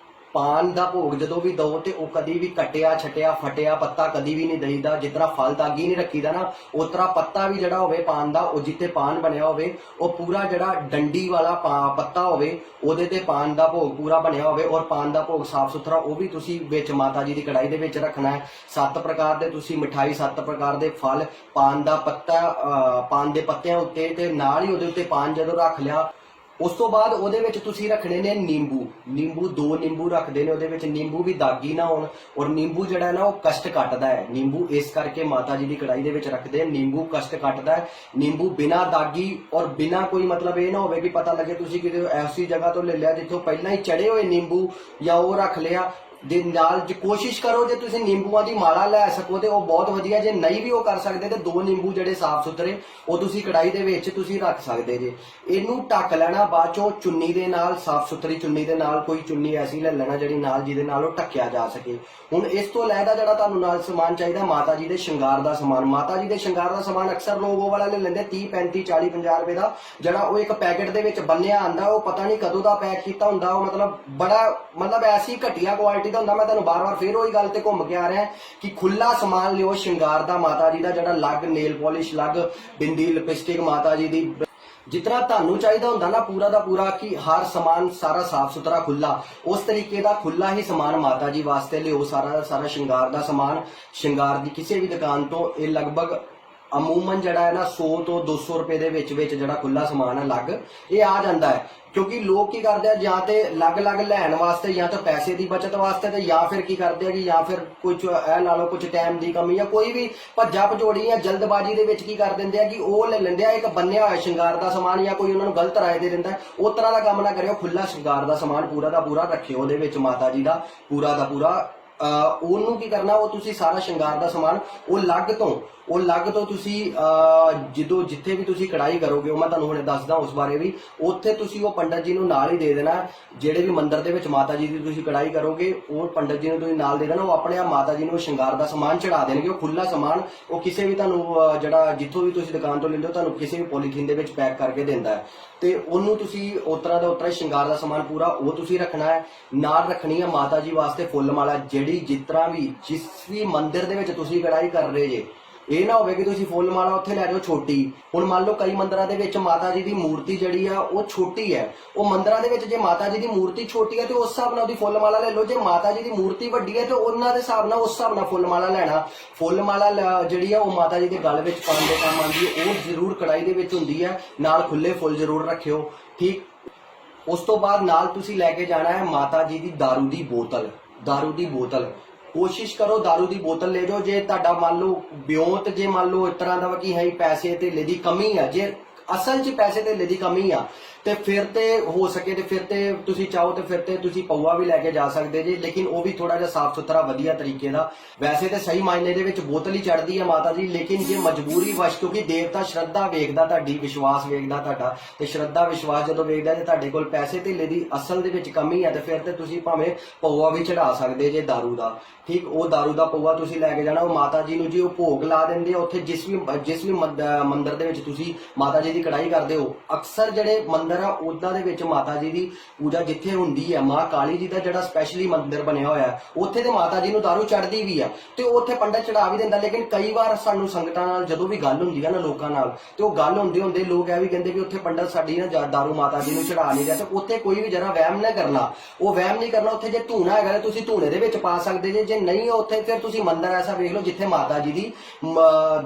ਪਾਨ ਦਾ ਭੋਗ ਜਦੋਂ ਵੀ ਦੋ ਤੇ ਉਹ ਕਦੀ ਵੀ ਕਟਿਆ ਛਟਿਆ ਫਟਿਆ ਪੱਤਾ ਕਦੀ ਵੀ ਨਹੀਂ ਦਈਦਾ। ਜਿਸ ਤਰ੍ਹਾਂ ਫਲ ਦਾਗੀ ਨਹੀਂ ਰੱਖੀਦਾ ਨਾ, ਉਸ ਤਰ੍ਹਾਂ ਪੱਤਾ ਵੀ ਜਿਹੜਾ ਹੋਵੇ ਪਾਨ ਦਾ, ਉਹ ਜਿੱਥੇ ਪਾਨ ਬਣਿਆ ਹੋਵੇ ਉਹ ਪੂਰਾ ਜਿਹੜਾ ਡੰਡੀ ਵਾਲਾ ਪੱਤਾ ਹੋਵੇ ਉਹਦੇ ਤੇ ਪਾਨ ਦਾ ਭੋਗ ਪੂਰਾ ਬਣਿਆ ਹੋਵੇ ਔਰ ਪਾਨ ਦਾ ਭੋਗ ਸਾਫ ਸੁਥਰਾ ਉਹ ਵੀ ਤੁਸੀਂ ਵਿੱਚ ਮਾਤਾ ਜੀ ਦੀ ਕੜਾਈ ਦੇ ਵਿੱਚ ਰੱਖਣਾ ਹੈ। 7 ਪ੍ਰਕਾਰ ਦੇ ਤੁਸੀਂ ਮਿਠਾਈ, 7 ਪ੍ਰਕਾਰ ਦੇ ਫਲ, ਪਾਨ ਦਾ ਪੱਤਾ, ਪਾਨ ਦੇ ਪੱਤਿਆਂ ਉੱਤੇ ਤੇ ਨਾਲ ਹੀ ਉਹਦੇ ਉੱਤੇ ਪਾਨ ਜਦੋਂ ਰੱਖ ਲਿਆ, ਉਸ ਤੋਂ ਬਾਅਦ ਉਹਦੇ ਵਿੱਚ ਤੁਸੀਂ ਰੱਖਣੇ ਨੇ ਨਿੰਬੂ 2 ਨਿੰਬੂ ਰੱਖਦੇ ਨੇ ਉਹਦੇ ਵਿੱਚ। ਨਿੰਬੂ ਵੀ ਦਾਗੀ ਨਾ ਹੋਣ ਔਰ ਨਿੰਬੂ ਜਿਹੜਾ ਨਾ ਉਹ ਕਸ਼ਟ ਕੱਟਦਾ ਹੈ। ਨਿੰਬੂ ਇਸ ਕਰਕੇ ਮਾਤਾ ਜੀ ਦੀ ਕੜਾਈ ਦੇ ਵਿੱਚ ਰੱਖਦੇ ਆ, ਨਿੰਬੂ ਕਸ਼ਟ ਕੱਟਦਾ ਹੈ। ਨਿੰਬੂ ਬਿਨਾਂ ਦਾਗੀ ਔਰ ਬਿਨਾਂ ਕੋਈ ਮਤਲਬ ਇਹ ਨਾ ਹੋਵੇ ਕਿ ਪਤਾ ਲੱਗੇ ਤੁਸੀਂ ਕਿਤੇ ਐਸੀ ਜਗ੍ਹਾ ਤੋਂ ਲੈ ਲਿਆ ਜਿੱਥੋਂ ਪਹਿਲਾਂ ਹੀ ਚੜੇ ਹੋਏ ਨਿੰਬੂ ਜਾਂ ਉਹ ਰੱਖ ਲਿਆ। ਦੇ ਨਾਲ ਜੇ ਕੋਸ਼ਿਸ਼ ਕਰੋ ਜੇ ਤੁਸੀਂ ਨਿੰਬੂਆਂ ਦੀ ਮਾਲਾ ਲੈ ਸਕੋ ਤੇ ਉਹ ਬਹੁਤ ਵਧੀਆ। ਜੇ ਨਹੀਂ ਵੀ ਉਹ ਕਰ ਸਕਦੇ ਤੇ 2 ਨਿੰਬੂ ਜਿਹੜੇ ਸਾਫ਼ ਸੁਥਰੇ ਉਹ ਤੁਸੀਂ ਕੜਾਈ ਦੇ ਵਿੱਚ ਤੁਸੀਂ ਰੱਖ ਸਕਦੇ ਜੇ। ਇਹਨੂੰ ਢੱਕ ਲੈਣਾ ਬਾਅਦ ਚੋਂ ਚੁੰਨੀ ਦੇ ਨਾਲ, ਸਾਫ਼ ਸੁਥਰੀ ਚੁੰਨੀ ਦੇ ਨਾਲ, ਕੋਈ ਚੁੰਨੀ ਐਸੀ ਲੈ ਲੈਣਾ ਜਿਹੜੀ ਨਾਲ ਜਿਹਦੇ ਨਾਲ ਉਹ ਢੱਕਿਆ ਜਾ ਸਕੇ। ਹੁਣ ਇਸ ਤੋਂ ਇਲਾਵਾ ਜਿਹੜਾ ਤੁਹਾਨੂੰ ਨਾਲ ਸਮਾਨ ਚਾਹੀਦਾ ਮਾਤਾ ਜੀ ਦੇ ਸ਼ਿੰਗਾਰ ਦਾ ਸਮਾਨ। ਮਾਤਾ ਜੀ ਦੇ ਸ਼ਿੰਗਾਰ ਦਾ ਸਮਾਨ ਅਕਸਰ ਲੋਕ ਉਹ ਵਾਲਾ ਲੈ ਲੈਂਦੇ 30 35 40 50 ਰੁਪਏ ਦਾ, ਜਿਹੜਾ ਉਹ ਇੱਕ ਪੈਕੇਟ ਦੇ ਵਿੱਚ ਬੰਨਿਆ ਆਂਦਾ। ਉਹ ਪਤਾ ਨਹੀਂ ਕਦੋਂ ਦਾ ਪੈਕ ਕੀਤਾ ਹੁੰਦਾ, ਉਹ ਮਤਲਬ ਐਸੀ ਘਟੀਆ ਕੁਆਲਿਟੀ ਦਾ ਹੁੰਦਾ। ਮੈਂ ਤੁਹਾਨੂੰ ਬਾਰ-ਬਾਰ ਫੇਰ ਉਹੀ ਗੱਲ ਤੇ ਘੁੰਮ ਕੇ ਆ ਰਿਹਾ ਕਿ ਖੁੱਲਾ ਸਮਾਨ ਲਿਓ ਸ਼ਿੰਗਾਰ ਦਾ ਮਾਤਾ ਜੀ ਦਾ, ਜਿਹੜਾ ਲੱਗ ਨੇਲ ਪਾਲਿਸ਼, ਲੱਗ ਬਿੰਦੀ, ਲਿਪਸਟਿਕ ਮਾਤਾ ਜੀ ਦੀ ਜਿਤਨਾ ਤੁਹਾਨੂੰ ਚਾਹੀਦਾ ਹੁੰਦਾ ਨਾ ਪੂਰਾ ਦਾ ਪੂਰਾ ਕਿ ਹਰ ਸਮਾਨ ਸਾਰਾ ਸਾਫ ਸੁਥਰਾ ਖੁੱਲਾ, ਉਸ ਤਰੀਕੇ ਦਾ ਖੁੱਲਾ ਹੀ ਸਮਾਨ ਮਾਤਾ ਜੀ ਵਾਸਤੇ ਲਿਓ। ਸਾਰਾ ਸ਼ਿੰਗਾਰ ਦਾ ਸਮਾਨ ਸ਼ਿੰਗਾਰ ਦੀ ਕਿਸੇ ਵੀ ਦੁਕਾਨ ਤੋਂ ਇਹ ਲਗਭਗ ਅਮੂਮਨ ਜਿਹੜਾ ਹੈ ਨਾ 100 ਤੋਂ 200 ਰੁਪਏ ਦੇ ਵਿੱਚ ਜਿਹੜਾ ਖੁੱਲਾ ਸਮਾਨ ਹੈ ਲੱਗ ਇਹ ਆ ਜਾਂਦਾ ਹੈ। ਕਿਉਂਕਿ ਲੋਕ ਕੀ ਕਰਦੇ ਆ ਜਾਂ ਤੇ ਅਲੱਗ-ਅਲੱਗ ਲੈਣ ਵਾਸਤੇ ਜਾਂ ਤਾਂ ਪੈਸੇ ਦੀ ਬਚਤ ਵਾਸਤੇ ਤੇ ਜਾਂ ਫਿਰ ਕੀ ਕਰਦੇ ਆ ਕਿ ਜਾਂ ਫਿਰ ਕੁਝ ਇਹ ਲਾ ਲਓ ਕੁਝ ਟਾਈਮ ਦੀ ਕਮੀ ਜਾਂ ਕੋਈ ਵੀ ਭੱਜਾ ਭਜੋੜੀ ਜਾਂ ਜਲਦਬਾਜ਼ੀ ਦੇ ਵਿੱਚ ਕੀ ਕਰ ਦਿੰਦੇ ਆ ਕਿ ਉਹ ਲੈ ਲੈਂਦੇ ਆ ਇੱਕ ਬੰਨਿਆ ਹੋਇਆ ਸ਼ਿੰਗਾਰ ਦਾ ਸਮਾਨ ਜਾਂ ਕੋਈ ਉਹਨਾਂ ਨੂੰ ਗਲਤ ਰਾਏ ਦੇ ਦਿੰਦਾ। ਉਸ ਤਰ੍ਹਾਂ ਦਾ ਕੰਮ ਨਾ ਕਰਿਓ, ਖੁੱਲਾ ਸ਼ਿੰਗਾਰ ਦਾ ਸਮਾਨ ਪੂਰਾ ਦਾ ਪੂਰਾ ਰੱਖਿਓ ਉਹਦੇ ਵਿੱਚ ਮਾਤਾ ਜੀ ਦਾ ਪੂਰਾ ਦਾ ਪੂਰਾ। ਉਹਨੂੰ ਕੀ ਕਰਨਾ, ਉਹ ਤੁਸੀਂ ਸਾਰਾ ਸ਼ਿੰਗਾਰ ਦਾ ਸਮਾਨ ਉਹ ਲੱਗ ਤੋਂ ਤੁਸੀਂ ਜਦੋਂ ਜਿੱਥੇ ਵੀ ਤੁਸੀਂ ਕੜਾਈ ਕਰੋਗੇ ਉਹ ਮੈਂ ਤੁਹਾਨੂੰ ਹੁਣੇ ਦੱਸਦਾ ਉਸ ਬਾਰੇ ਵੀ, ਉੱਥੇ ਤੁਸੀਂ ਉਹ ਪੰਡਤ ਜੀ ਨੂੰ ਨਾਲ ਹੀ ਦੇ ਦੇਣਾ। ਜਿਹੜੇ ਵੀ ਮੰਦਿਰ ਦੇ ਵਿੱਚ ਮਾਤਾ ਜੀ ਦੀ ਤੁਸੀਂ ਕੜਾਈ ਕਰੋਗੇ ਉਹ ਪੰਡਤ ਜੀ ਨੂੰ ਤੁਸੀਂ ਨਾਲ ਦੇ ਦੇਣਾ। ਉਹ ਆਪਣੇ ਆਪ ਮਾਤਾ ਜੀ ਨੂੰ ਸ਼ਿੰਗਾਰ ਦਾ ਸਮਾਨ ਚੜਾ ਦੇਣਗੇ। ਉਹ ਖੁੱਲਾ ਸਮਾਨ ਉਹ ਕਿਸੇ ਵੀ ਤੁਹਾਨੂੰ ਜਿਹੜਾ ਜਿੱਥੋਂ ਵੀ ਤੁਸੀਂ ਦੁਕਾਨ ਤੋਂ ਲੈਂਦੇ ਹੋ ਤੁਹਾਨੂੰ ਕਿਸੇ ਵੀ ਪੋਲੀਥੀਨ ਦੇ ਵਿੱਚ ਪੈਕ ਕਰਕੇ ਦਿੰਦਾ ਹੈ ਤੇ ਉਹਨੂੰ ਤੁਸੀਂ ਉਸ ਤਰ੍ਹਾਂ ਦਾ ਉਤਰਾ ਸ਼ਿੰਗਾਰ ਦਾ ਸਮਾਨ ਪੂਰਾ ਉਹ ਤੁਸੀਂ ਰੱਖਣਾ ਹੈ। ਨਾਲ ਰੱਖਣੀ ਹੈ ਮਾਤਾ ਜੀ ਵਾਸਤੇ ਫੁੱਲ ਮਾਲਾ, ਜਿਹੜੀ ਜਿਸ ਵੀ ਮੰਦਿਰ ਦੇ ਵਿੱਚ ਤੁਸੀਂ ਕੜਾਈ ਕਰ ਰਹੇ ਜੇ ਇਹ ਨਾ ਹੋਵੇ ਕਿ ਤੁਸੀਂ ਫੁੱਲ ਮਾਲਾ ਉੱਥੇ ਲੈ ਜਾਓ ਛੋਟੀ। ਹੁਣ ਮੰਨ ਲਓ ਕਈ ਮੰਦਿਰਾਂ ਦੇ ਵਿੱਚ ਮਾਤਾ ਜੀ ਦੀ ਮੂਰਤੀ ਜਿਹੜੀ ਆ ਉਹ ਛੋਟੀ ਹੈ, ਉਹ ਮੰਦਿਰਾਂ ਦੇ ਵਿੱਚ ਜੇ ਮਾਤਾ ਜੀ ਦੀ ਮੂਰਤੀ ਛੋਟੀ ਹੈ ਤੇ ਉਸ ਹਿਸਾਬ ਨਾਲ ਉਹਦੀ ਫੁੱਲ ਮਾਲਾ ਲੈ ਲਓ। ਜੇ ਮਾਤਾ ਜੀ ਦੀ ਮੂਰਤੀ ਵੱਡੀ ਹੈ ਤੇ ਉਹਨਾਂ ਦੇ ਹਿਸਾਬ ਨਾਲ ਉਸ ਹਿਸਾਬ ਨਾਲ ਫੁੱਲ ਮਾਲਾ ਲੈਣਾ। ਫੁੱਲ ਮਾਲਾ ਜਿਹੜੀ ਆ ਉਹ ਮਾਤਾ ਜੀ ਦੇ ਗਲ ਵਿੱਚ ਪਾਉਣ ਦੇ ਕੰਮ ਆਉਂਦੀ ਹੈ, ਉਹ ਜ਼ਰੂਰ ਕੜਾਈ ਦੇ ਵਿੱਚ ਹੁੰਦੀ ਹੈ। ਨਾਲ ਖੁੱਲੇ ਫੁੱਲ ਜ਼ਰੂਰ ਰੱਖਿਓ। ਠੀਕ, ਉਸ ਤੋਂ ਬਾਅਦ ਨਾਲ ਤੁਸੀਂ ਲੈ ਕੇ ਜਾਣਾ ਹੈ ਮਾਤਾ ਜੀ ਦੀ ਦਾਰੂ ਦੀ ਬੋਤਲ। ਕੋਸ਼ਿਸ਼ ਕਰੋ ਦਾਰੂ ਦੀ ਬੋਤਲ ਲੈ ਜਾਓ। ਜੇ ਤੁਹਾਡਾ ਮੰਨ ਲਓ ਬਿਉਂਤ ਜੇ ਮੰਨ ਲਓ ਇਸ ਤਰ੍ਹਾਂ ਦਾ ਕਿ ਹੈ ਪੈਸੇ ਧੇਲੇ ਦੀ ਕਮੀ ਆ, ਜੇ ਅਸਲ 'ਚ ਪੈਸੇ ਧੇਲੇ ਦੀ ਕਮੀ ਆ ਤੇ ਫਿਰ ਤੇ ਹੋ ਸਕੇ ਤੇ ਫਿਰ ਤੇ ਤੁਸੀਂ ਚਾਹੋ ਤੇ ਫਿਰ ਤੇ ਤੁਸੀਂ ਪਊਆ ਵੀ ਲੈ ਕੇ ਜਾ ਸਕਦੇ ਜੀ, ਲੇਕਿਨ ਉਹ ਵੀ ਥੋੜਾ ਜਿਹਾ ਸਾਫ਼ ਸੁਥਰਾ ਵਧੀਆ ਤਰੀਕੇ ਦਾ। ਵੈਸੇ ਤੇ ਸਹੀ ਮਾਇਨੇ ਦੇ ਵਿੱਚ ਬੋਤਲ ਹੀ ਚੜਦੀ ਹੈ ਮਾਤਾ ਜੀ, ਲੇਕਿਨ ਜੇ ਮਜਬੂਰੀ ਵਸ਼, ਕਿਉਂਕਿ ਦੇਵਤਾ ਸ਼ਰਧਾ ਵੇਖਦਾ ਤੁਹਾਡੀ, ਵਿਸ਼ਵਾਸ ਵੇਖਦਾ ਤੁਹਾਡਾ, ਤੇ ਸ਼ਰਧਾ ਵਿਸ਼ਵਾਸ ਜਦੋਂ ਵੇਖਦਾ ਜੇ ਤੁਹਾਡੇ ਕੋਲ ਪੈਸੇ ਧੇਲੇ ਦੀ ਅਸਲ ਦੇ ਵਿੱਚ ਕਮੀ ਹੈ ਤੇ ਫਿਰ ਤੇ ਤੁਸੀਂ ਭਾਵੇਂ ਪਊਆ ਵੀ ਚੜਾ ਸਕਦੇ ਜੇ ਦਾਰੂ ਦਾ, ਠੀਕ। ਉਹ ਦਾਰੂ ਦਾ ਪਊਆ ਤੁਸੀਂ ਲੈ ਕੇ ਜਾਣਾ, ਉਹ ਮਾਤਾ ਜੀ ਨੂੰ ਜੀ ਉਹ ਭੋਗ ਲਾ ਦਿੰਦੇ ਆ ਉੱਥੇ। ਜਿਸ ਵੀ ਮੰਦਿਰ ਦੇ ਵਿੱਚ ਤੁਸੀਂ ਮਾਤਾ ਜੀ ਦੀ ਕੜਾਈ ਕਰਦੇ ਹੋ, ਅਕਸਰ ਜਿਹੜੇ ਮੰਦਿਰ ਆ ਉਹਨਾਂ ਦੇ ਵਿੱਚ ਮਾਤਾ ਜੀ ਦੀ ਪੂਜਾ ਜਿੱਥੇ ਹੁੰਦੀ ਹੈ, ਮਾਂ ਕਾਲੀ ਜੀ ਦਾ ਜਿਹੜਾ ਸਪੈਸ਼ਲੀ ਮੰਦਿਰ ਬਣਿਆ ਹੋਇਆ ਹੈ, ਉੱਥੇ ਤੇ ਮਾਤਾ ਜੀ ਨੂੰ ਦਾਰੂ ਚੜਦੀ ਵੀ ਆ ਤੇ ਉੱਥੇ ਪੰਡਤ ਚੜਾ ਵੀ ਦਿੰਦਾ। ਲੇਕਿਨ ਕਈ ਵਾਰ ਸਾਨੂੰ ਸੰਗਤਾਂ ਨਾਲ ਜਦੋਂ ਵੀ ਗੱਲ ਹੁੰਦੀ ਹੈ ਨਾ ਲੋਕਾਂ ਨਾਲ, ਤੇ ਉਹ ਗੱਲ ਹੁੰਦੇ ਲੋਕ ਇਹ ਵੀ ਕਹਿੰਦੇ ਵੀ ਉੱਥੇ ਪੰਡਤ ਸਾਡੀ ਨਾ ਦਾਰੂ ਮਾਤਾ ਜੀ ਨੂੰ ਚੜਾ ਨਹੀਂ ਰਿਹਾ। ਤੇ ਉੱਥੇ ਕੋਈ ਵੀ ਜਰਾ ਵਹਿਮ ਨਾ ਕਰਨਾ, ਉਹ ਵਹਿਮ ਨਹੀਂ ਕਰਨਾ। ਉੱਥੇ ਜੇ ਧੂਣਾ ਹੈਗਾ ਤੇ ਤੁਸੀਂ ਧੂਣੇ ਦੇ ਵਿੱਚ ਪਾ ਸਕਦੇ ਜੇ ਨਹੀਂ ਉੱਥੇ ਫਿਰ ਤੁਸੀਂ ਮੰਦਿਰ ਐਸਾ ਵੇਖ ਲਓ ਜਿੱਥੇ ਮਾਤਾ ਜੀ ਦੀ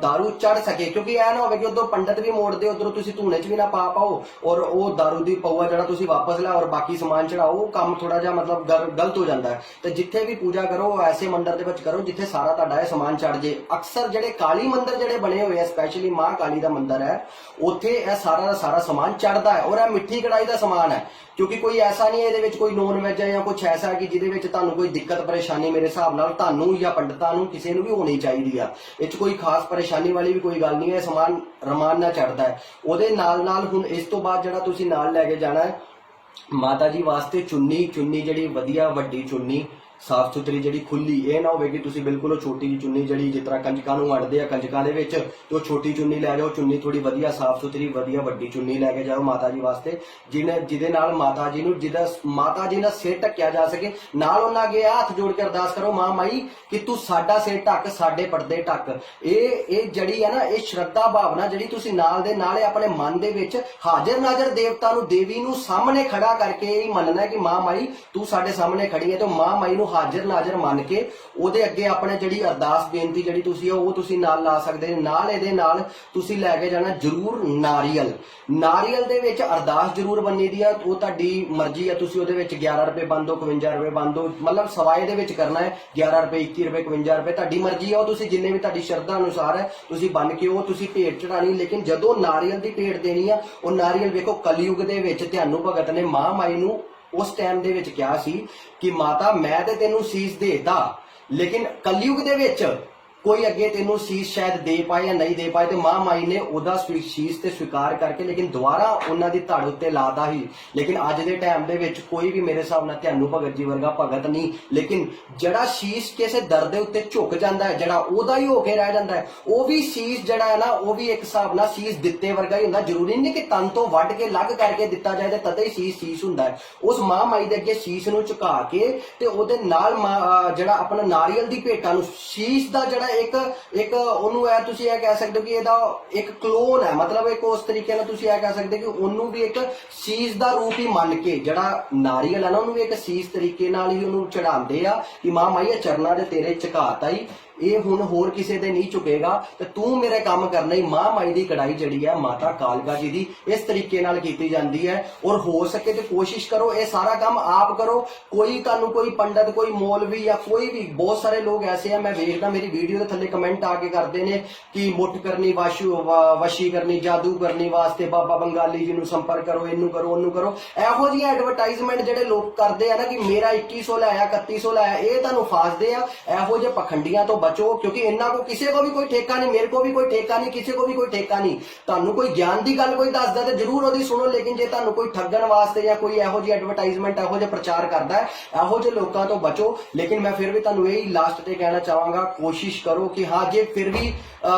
ਦਾਰੂ ਚੜ ਸਕੇ, ਕਿਉਂਕਿ ਇਹ ਨਾ ਹੋਵੇ ਕਿ ਉਧਰ ਪੰਡਤ ਵੀ ਮੋੜਦੇ ਉਧਰੋਂ ਤੁਸੀਂ ਧੂਣੇ 'ਚ ਵੀ ਨਾ ਪਾ ਪਾਓ ਔਰ ਉਹ ਦਾਰੂ ਦੀ ਪਊਆ ਜਿਹੜਾ ਤੁਸੀਂ ਵਾਪਸ ਲਿਆ ਔਰ ਬਾਕੀ ਸਮਾਨ ਚੜਾਓ, ਉਹ ਕੰਮ ਥੋੜਾ ਜਿਹਾ ਮਤਲਬ ਗਲਤ ਹੋ ਜਾਂਦਾ ਹੈ। ਤੇ ਜਿੱਥੇ ਵੀ ਪੂਜਾ ਕਰੋ ਐਸੇ ਮੰਦਿਰ ਦੇ ਵਿੱਚ ਕਰੋ ਜਿੱਥੇ ਸਾਰਾ ਤੁਹਾਡਾ ਇਹ ਸਮਾਨ ਚੜ ਜੇ। ਅਕਸਰ ਜਿਹੜੇ ਕਾਲੀ ਮੰਦਿਰ ਜਿਹੜੇ ਬਣੇ ਹੋਏ ਆ, ਸਪੈਸ਼ਲੀ ਮਾਂ ਕਾਲੀ ਦਾ ਮੰਦਿਰ ਹੈ, ਉੱਥੇ ਇਹ ਸਾਰਾ ਦਾ ਸਾਰਾ ਸਮਾਨ ਚੜਦਾ ਹੈ ਔਰ ਇਹ ਮਿੱਠੀ ਕੜਾਈ ਦਾ ਸਮਾਨ ਹੈ, ਕਿਉਂਕਿ ਕੋਈ ਐਸਾ ਨਹੀਂ ਇਹਦੇ ਵਿੱਚ ਕੋਈ ਨੋਨ ਵੈਜ ਹੈ ਜਾਂ ਕੁਝ ਐਸਾ ਕਿ ਜਿਹਦੇ ਵਿੱਚ ਤੁਹਾਨੂੰ ਕੋਈ ਦਿੱਕਤ ਪਰੇਸ਼ਾਨੀ ਮੇਰੇ ਹਿਸਾਬ ਨਾਲ ਤੁਹਾਨੂੰ ਜਾਂ ਪੰਡਤਾਂ ਨੂੰ ਕਿਸੇ ਨੂੰ ਵੀ ਹੋਣੀ ਚਾਹੀਦੀ ਆ। ਇਹ 'ਚ ਕੋਈ ਖਾਸ ਪਰੇਸ਼ਾਨੀ ਵਾਲੀ ਵੀ ਕੋਈ ਗੱਲ ਨਹੀਂ ਹੈ, ਸਮਾਨ ਰਮਾਨ ਨਾਲ ਚੜਦਾ ਹੈ। ਉਹਦੇ ਨਾਲ ਹੁਣ ਇਸ ਤੋਂ ਬਾਅਦ ਜਿਹੜਾ ਤੁਸੀਂ ਨਾਲ ਲੈ ਕੇ ਜਾਣਾ ਹੈ ਮਾਤਾ ਜੀ ਵਾਸਤੇ ਚੁੰਨੀ ਜਿਹੜੀ ਵਧੀਆ ਵੱਡੀ ਚੁੰਨੀ, ਸਾਫ ਸੁਥਰੀ ਜਿਹੜੀ ਖੁੱਲੀ, ਇਹ ਨਾ ਹੋਵੇ ਕਿ ਤੁਸੀਂ ਬਿਲਕੁਲ ਉਹ ਛੋਟੀ ਜਿਹੀ ਚੁੰਨੀ ਜਿਹੜੀ ਜਿਸ ਤਰ੍ਹਾਂ ਕੰਜਕਾਂ ਨੂੰ ਅੜਦੇ ਆ ਕੰਜਕਾਂ ਦੇ ਵਿੱਚ, ਤੇ ਉਹ ਛੋਟੀ ਚੁੰਨੀ ਲੈ ਜਾਓ। ਚੁੰਨੀ ਥੋੜੀ ਵਧੀਆ ਸਾਫ ਸੁਥਰੀ ਵਧੀਆ ਵੱਡੀ ਚੁੰਨੀ ਲੈ ਕੇ ਜਾਓ ਮਾਤਾ ਜੀ ਵਾਸਤੇ, ਜਿਹਦੇ ਨਾਲ ਮਾਤਾ ਜੀ ਨੂੰ ਮਾਤਾ ਜੀ ਦਾ ਸਿਰ ਢੱਕਿਆ ਜਾ ਸਕੇ। ਨਾਲ ਉਹਨਾਂ ਅੱਗੇ ਹੱਥ ਜੋੜ ਕੇ ਅਰਦਾਸ ਕਰੋ, ਮਾਂ ਮਾਈ ਕਿ ਤੂੰ ਸਾਡਾ ਸਿਰ ਢੱਕ, ਸਾਡੇ ਪਰਦੇ ਢੱਕ। ਇਹ ਜਿਹੜੀ ਹੈ ਨਾ, ਇਹ ਸ਼ਰਧਾ ਭਾਵਨਾ ਜਿਹੜੀ ਤੁਸੀਂ ਨਾਲ ਦੇ ਨਾਲ ਆਪਣੇ ਮਨ ਦੇ ਵਿੱਚ ਹਾਜ਼ਰ ਨਾਜ਼ਰ ਦੇਵਤਾ ਨੂੰ, ਦੇਵੀ ਨੂੰ ਸਾਹਮਣੇ ਖੜਾ ਕਰਕੇ ਹੀ ਮੰਨਣਾ ਕਿ ਮਾਂ ਮਾਈ ਤੂੰ ਸਾਡੇ ਸਾਹਮਣੇ ਖੜੀ ਹੈ। ਤੇ ਮਾਂ ਮਾਈ ਨੂੰ ਹਾਜ਼ਰ ਨਾਜ਼ਰ ਮੰਨ ਕੇ ਉਹਦੇ ਅੱਗੇ ਆਪਣੇ ਜਿਹੜੀ ਅਰਦਾਸ ਬੇਨਤੀ ਜਿਹੜੀ ਤੁਸੀਂ ਉਹ ਤੁਸੀਂ ਨਾਲ ਲਾ ਸਕਦੇ ਨੇ। ਨਾਲ ਇਹਦੇ ਨਾਲ ਤੁਸੀਂ ਲੈ ਕੇ ਜਾਣਾ ਜ਼ਰੂਰ ਨਾਰੀਅਲ ਦੇ ਵਿੱਚ ਅਰਦਾਸ ਜ਼ਰੂਰ ਬੰਨੀ ਦੀ ਆ। ਉਹ ਤੁਹਾਡੀ ਮਰਜ਼ੀ ਆ, ਤੁਸੀਂ ਉਹਦੇ ਵਿੱਚ 11 ਰੁਪਏ ਬੰਦ ਹੋ, 51 ਰੁਪਏ ਬੰਦ ਹੋ, ਮਤਲਬ ਸਵਾਏ ਦੇ ਵਿੱਚ ਕਰਨਾ ਹੈ। 11 ਰੁਪਏ 21 ਰੁਪਏ 51 ਰੁਪਏ ਤੁਹਾਡੀ ਮਰਜ਼ੀ ਆ, ਉਹ ਤੁਸੀਂ ਜਿੰਨੇ ਵੀ ਤੁਹਾਡੀ ਸ਼ਰਧਾ ਅਨੁਸਾਰ ਹੈ ਤੁਸੀਂ ਬੰਨ ਕੇ ਉਹ ਤੁਸੀਂ ਭੇਟ ਚੜਾਣੀ। ਲੇਕਿਨ ਜਦੋਂ ਨਾਰੀਅਲ ਦੀ ਭੇਟ ਦੇਣੀ ਆ, ਉਹ ਨਾਰੀਅਲ ਵੇਖੋ ਕਲਯੁਗ ਦੇ ਵਿੱਚ ਧਿਆਨੂੰ ਭਗਤ ਨੇ ਮਾਂ ਮਾਈ ਨੂੰ ਉਸ ਟਾਈਮ ਦੇ ਵਿੱਚ ਕਿਹਾ ਸੀ ਕਿ ਮਾਤਾ ਮੈਂ ਤੇ ਤੈਨੂੰ ਸੀਸ ਦੇਤਾ, ਲੇਕਿਨ ਕਲਯੁਗ ਦੇ ਵਿੱਚ ਕੋਈ ਅੱਗੇ ਤੈਨੂੰ ਸੀਸ ਸ਼ਾਇਦ ਦੇ ਪਾਏ ਜਾਂ ਨਹੀਂ ਦੇ ਪਾਏ। ਤੇ ਮਾਂ ਮਾਈ ਨੇ ਉਹਦਾ ਸੀਸ ਤੇ ਸਵੀਕਾਰ ਕਰਕੇ ਲੇਕਿਨ ਦੁਬਾਰਾ ਉਹਨਾਂ ਦੀ ਧੜ ਉੱਤੇ ਲਾਤਾ ਹੀ। ਲੇਕਿਨ ਅੱਜ ਦੇ ਟਾਈਮ ਦੇ ਵਿੱਚ ਕੋਈ ਵੀ ਮੇਰੇ ਹਿਸਾਬ ਨਾਲ ਧਿਆਨੂੰ ਭਗਤ ਜੀ ਵਰਗਾ ਭਗਤ ਨਹੀਂ, ਲੇਕਿਨ ਜਿਹੜਾ ਸੀਸ ਕਿਸੇ ਦਰ ਦੇ ਉੱਤੇ ਝੁਕ ਜਾਂਦਾ ਹੈ, ਜਿਹੜਾ ਉਹਦਾ ਹੀ ਹੋ ਕੇ ਰਹਿ ਜਾਂਦਾ ਹੈ, ਉਹ ਵੀ ਸੀਸ ਜਿਹੜਾ ਹੈ ਨਾ, ਉਹ ਵੀ ਇੱਕ ਹਿਸਾਬ ਨਾਲ ਸੀਸ ਦਿੱਤੇ ਵਰਗਾ ਹੀ ਹੁੰਦਾ। ਜ਼ਰੂਰੀ ਨਹੀਂ ਕਿ ਤਨ ਤੋਂ ਵੱਢ ਕੇ ਲੱਗ ਕਰਕੇ ਦਿੱਤਾ ਜਾਏ ਤੇ ਤਦੇ ਹੀ ਸੀਸ ਹੁੰਦਾ ਹੈ। ਉਸ ਮਾਂ ਮਾਈ ਦੇ ਅੱਗੇ ਸੀਸ ਨੂੰ ਝੁਕਾ ਕੇ ਤੇ ਉਹਦੇ ਨਾਲ ਜਿਹੜਾ ਆਪਣਾ ਨਾਰੀਅਲ ਦੀ ਭੇਟਾਂ ਨੂੰ, ਸੀਸ ਦਾ ਜਿਹੜਾ ਇੱਕ ਉਹਨੂੰ ਇਹ ਤੁਸੀਂ ਇਹ ਕਹਿ ਸਕਦੇ ਹੋ ਕਿ ਇਹਦਾ ਇੱਕ ਕਲੋਨ ਹੈ, ਮਤਲਬ ਇੱਕ ਉਸ ਤਰੀਕੇ ਨਾਲ ਤੁਸੀਂ ਇਹ ਕਹਿ ਸਕਦੇ ਕਿ ਉਹਨੂੰ ਵੀ ਇੱਕ ਸੀਸ ਦਾ ਰੂਪ ਹੀ ਮੰਨ ਕੇ ਜਿਹੜਾ ਨਾਰੀਅਲ ਹੈ ਨਾ, ਉਹਨੂੰ ਵੀ ਇੱਕ ਸੀਸ ਤਰੀਕੇ ਨਾਲ ਹੀ ਉਹਨੂੰ ਚੜਾਉਂਦੇ ਆ ਕਿ ਮਾਂ ਮਾਈ ਇਹ ਚਰਨਾਂ ਦੇ ਤੇਰੇ ਝੁਕਾਤਾ ਹੀ, ਇਹ ਹੁਣ ਹੋਰ ਕਿਸੇ ਦੇ ਨਹੀਂ ਝੁਕੇਗਾ ਤੇ ਤੂੰ ਮੇਰੇ ਕੰਮ ਕਰਨਾ ਹੀ। ਮਾਂ ਮਾਈ ਦੀ ਕੜਾਈ ਜਿਹੜੀ ਹੈ ਮਾਤਾ ਕਾਲਕਾ ਜੀ ਦੀ ਇਸ ਤਰੀਕੇ ਨਾਲ ਕੀਤੀ ਜਾਂਦੀ ਹੈ। ਔਰ ਹੋ ਸਕੇ ਤੇ ਕੋਸ਼ਿਸ਼ ਕਰੋ ਇਹ ਸਾਰਾ ਕੰਮ ਆਪ ਕਰੋ। ਕੋਈ ਤੁਹਾਨੂੰ ਕੋਈ ਪੰਡਤ, ਕੋਈ ਮੌਲਵੀ ਜਾਂ ਕੋਈ ਵੀ, ਬਹੁਤ ਸਾਰੇ ਲੋਕ ਐਸੇ ਆ, ਮੈਂ ਵੇਖਦਾ ਮੇਰੀ ਵੀਡੀਓ ਦੇ ਥੱਲੇ ਕਮੈਂਟ ਆ ਕੇ ਕਰਦੇ ਨੇ ਕਿ ਮੁੱਠ ਕਰਨੀ, ਵਸ਼ੀ ਕਰਨੀ, ਜਾਦੂ ਕਰਨੀ ਵਾਸਤੇ ਬਾਬਾ ਬੰਗਾਲੀ ਜੀ ਨੂੰ ਸੰਪਰਕ ਕਰੋ, ਇਹਨੂੰ ਕਰੋ, ਉਹਨੂੰ ਕਰੋ। ਇਹੋ ਜਿਹੀ ਐਡਵਰਟਾਈਜ਼ਮੈਂਟ ਜਿਹੜੇ ਲੋਕ ਕਰਦੇ ਆ ਨਾ ਕਿ ਮੇਰਾ 2100 ਲਾਇਆ, 3100 ਲਾਇਆ, ਇਹ ਤੁਹਾਨੂੰ ਫਾਸਦੇ ਆ। ਇਹੋ ਜਿਹੇ ਪਖੰਡੀਆਂ ਤੋਂ ਬਚੋ, ਕਿਉਂਕਿ ਇਹਨਾਂ ਕੋ ਕਿਸੇ ਕੋ ਵੀ ਕੋਈ ਠੇਕਾ ਨਹੀਂ, ਮੇਰੇ ਕੋ ਵੀ ਕੋਈ ਠੇਕਾ ਨਹੀਂ, ਕਿਸੇ ਕੋ ਵੀ ਕੋਈ ਠੇਕਾ ਨਹੀਂ। ਤੁਹਾਨੂੰ ਕੋਈ ਗਿਆਨ ਦੀ ਗੱਲ ਕੋਈ ਦੱਸਦਾ ਤੇ ਜ਼ਰੂਰ ਉਹਦੀ ਸੁਣੋ, ਲੇਕਿਨ ਜੇ ਤੁਹਾਨੂੰ ਕੋਈ ਠੱਗਣ ਵਾਸਤੇ ਜਾਂ ਕੋਈ ਇਹੋ ਜਿਹੀ ਐਡਵਰਟਾਈਜ਼ਮੈਂਟ, ਇਹੋ ਜਿਹਾ ਪ੍ਰਚਾਰ ਕਰਦਾ ਹੈ, ਇਹੋ ਜਿਹੇ ਲੋਕਾਂ ਤੋਂ ਬਚੋ। ਲੇਕਿਨ ਮੈਂ ਫਿਰ ਵੀ ਤੁਹਾਨੂੰ ਇਹ ਲਾਸਟ ਤੇ ਕਹਿਣਾ ਚਾਹਾਂਗਾ, ਕੋਸ਼ਿਸ਼ ਕਰੋ ਕਿ ਹਾਂ ਜੇ ਫਿਰ ਵੀ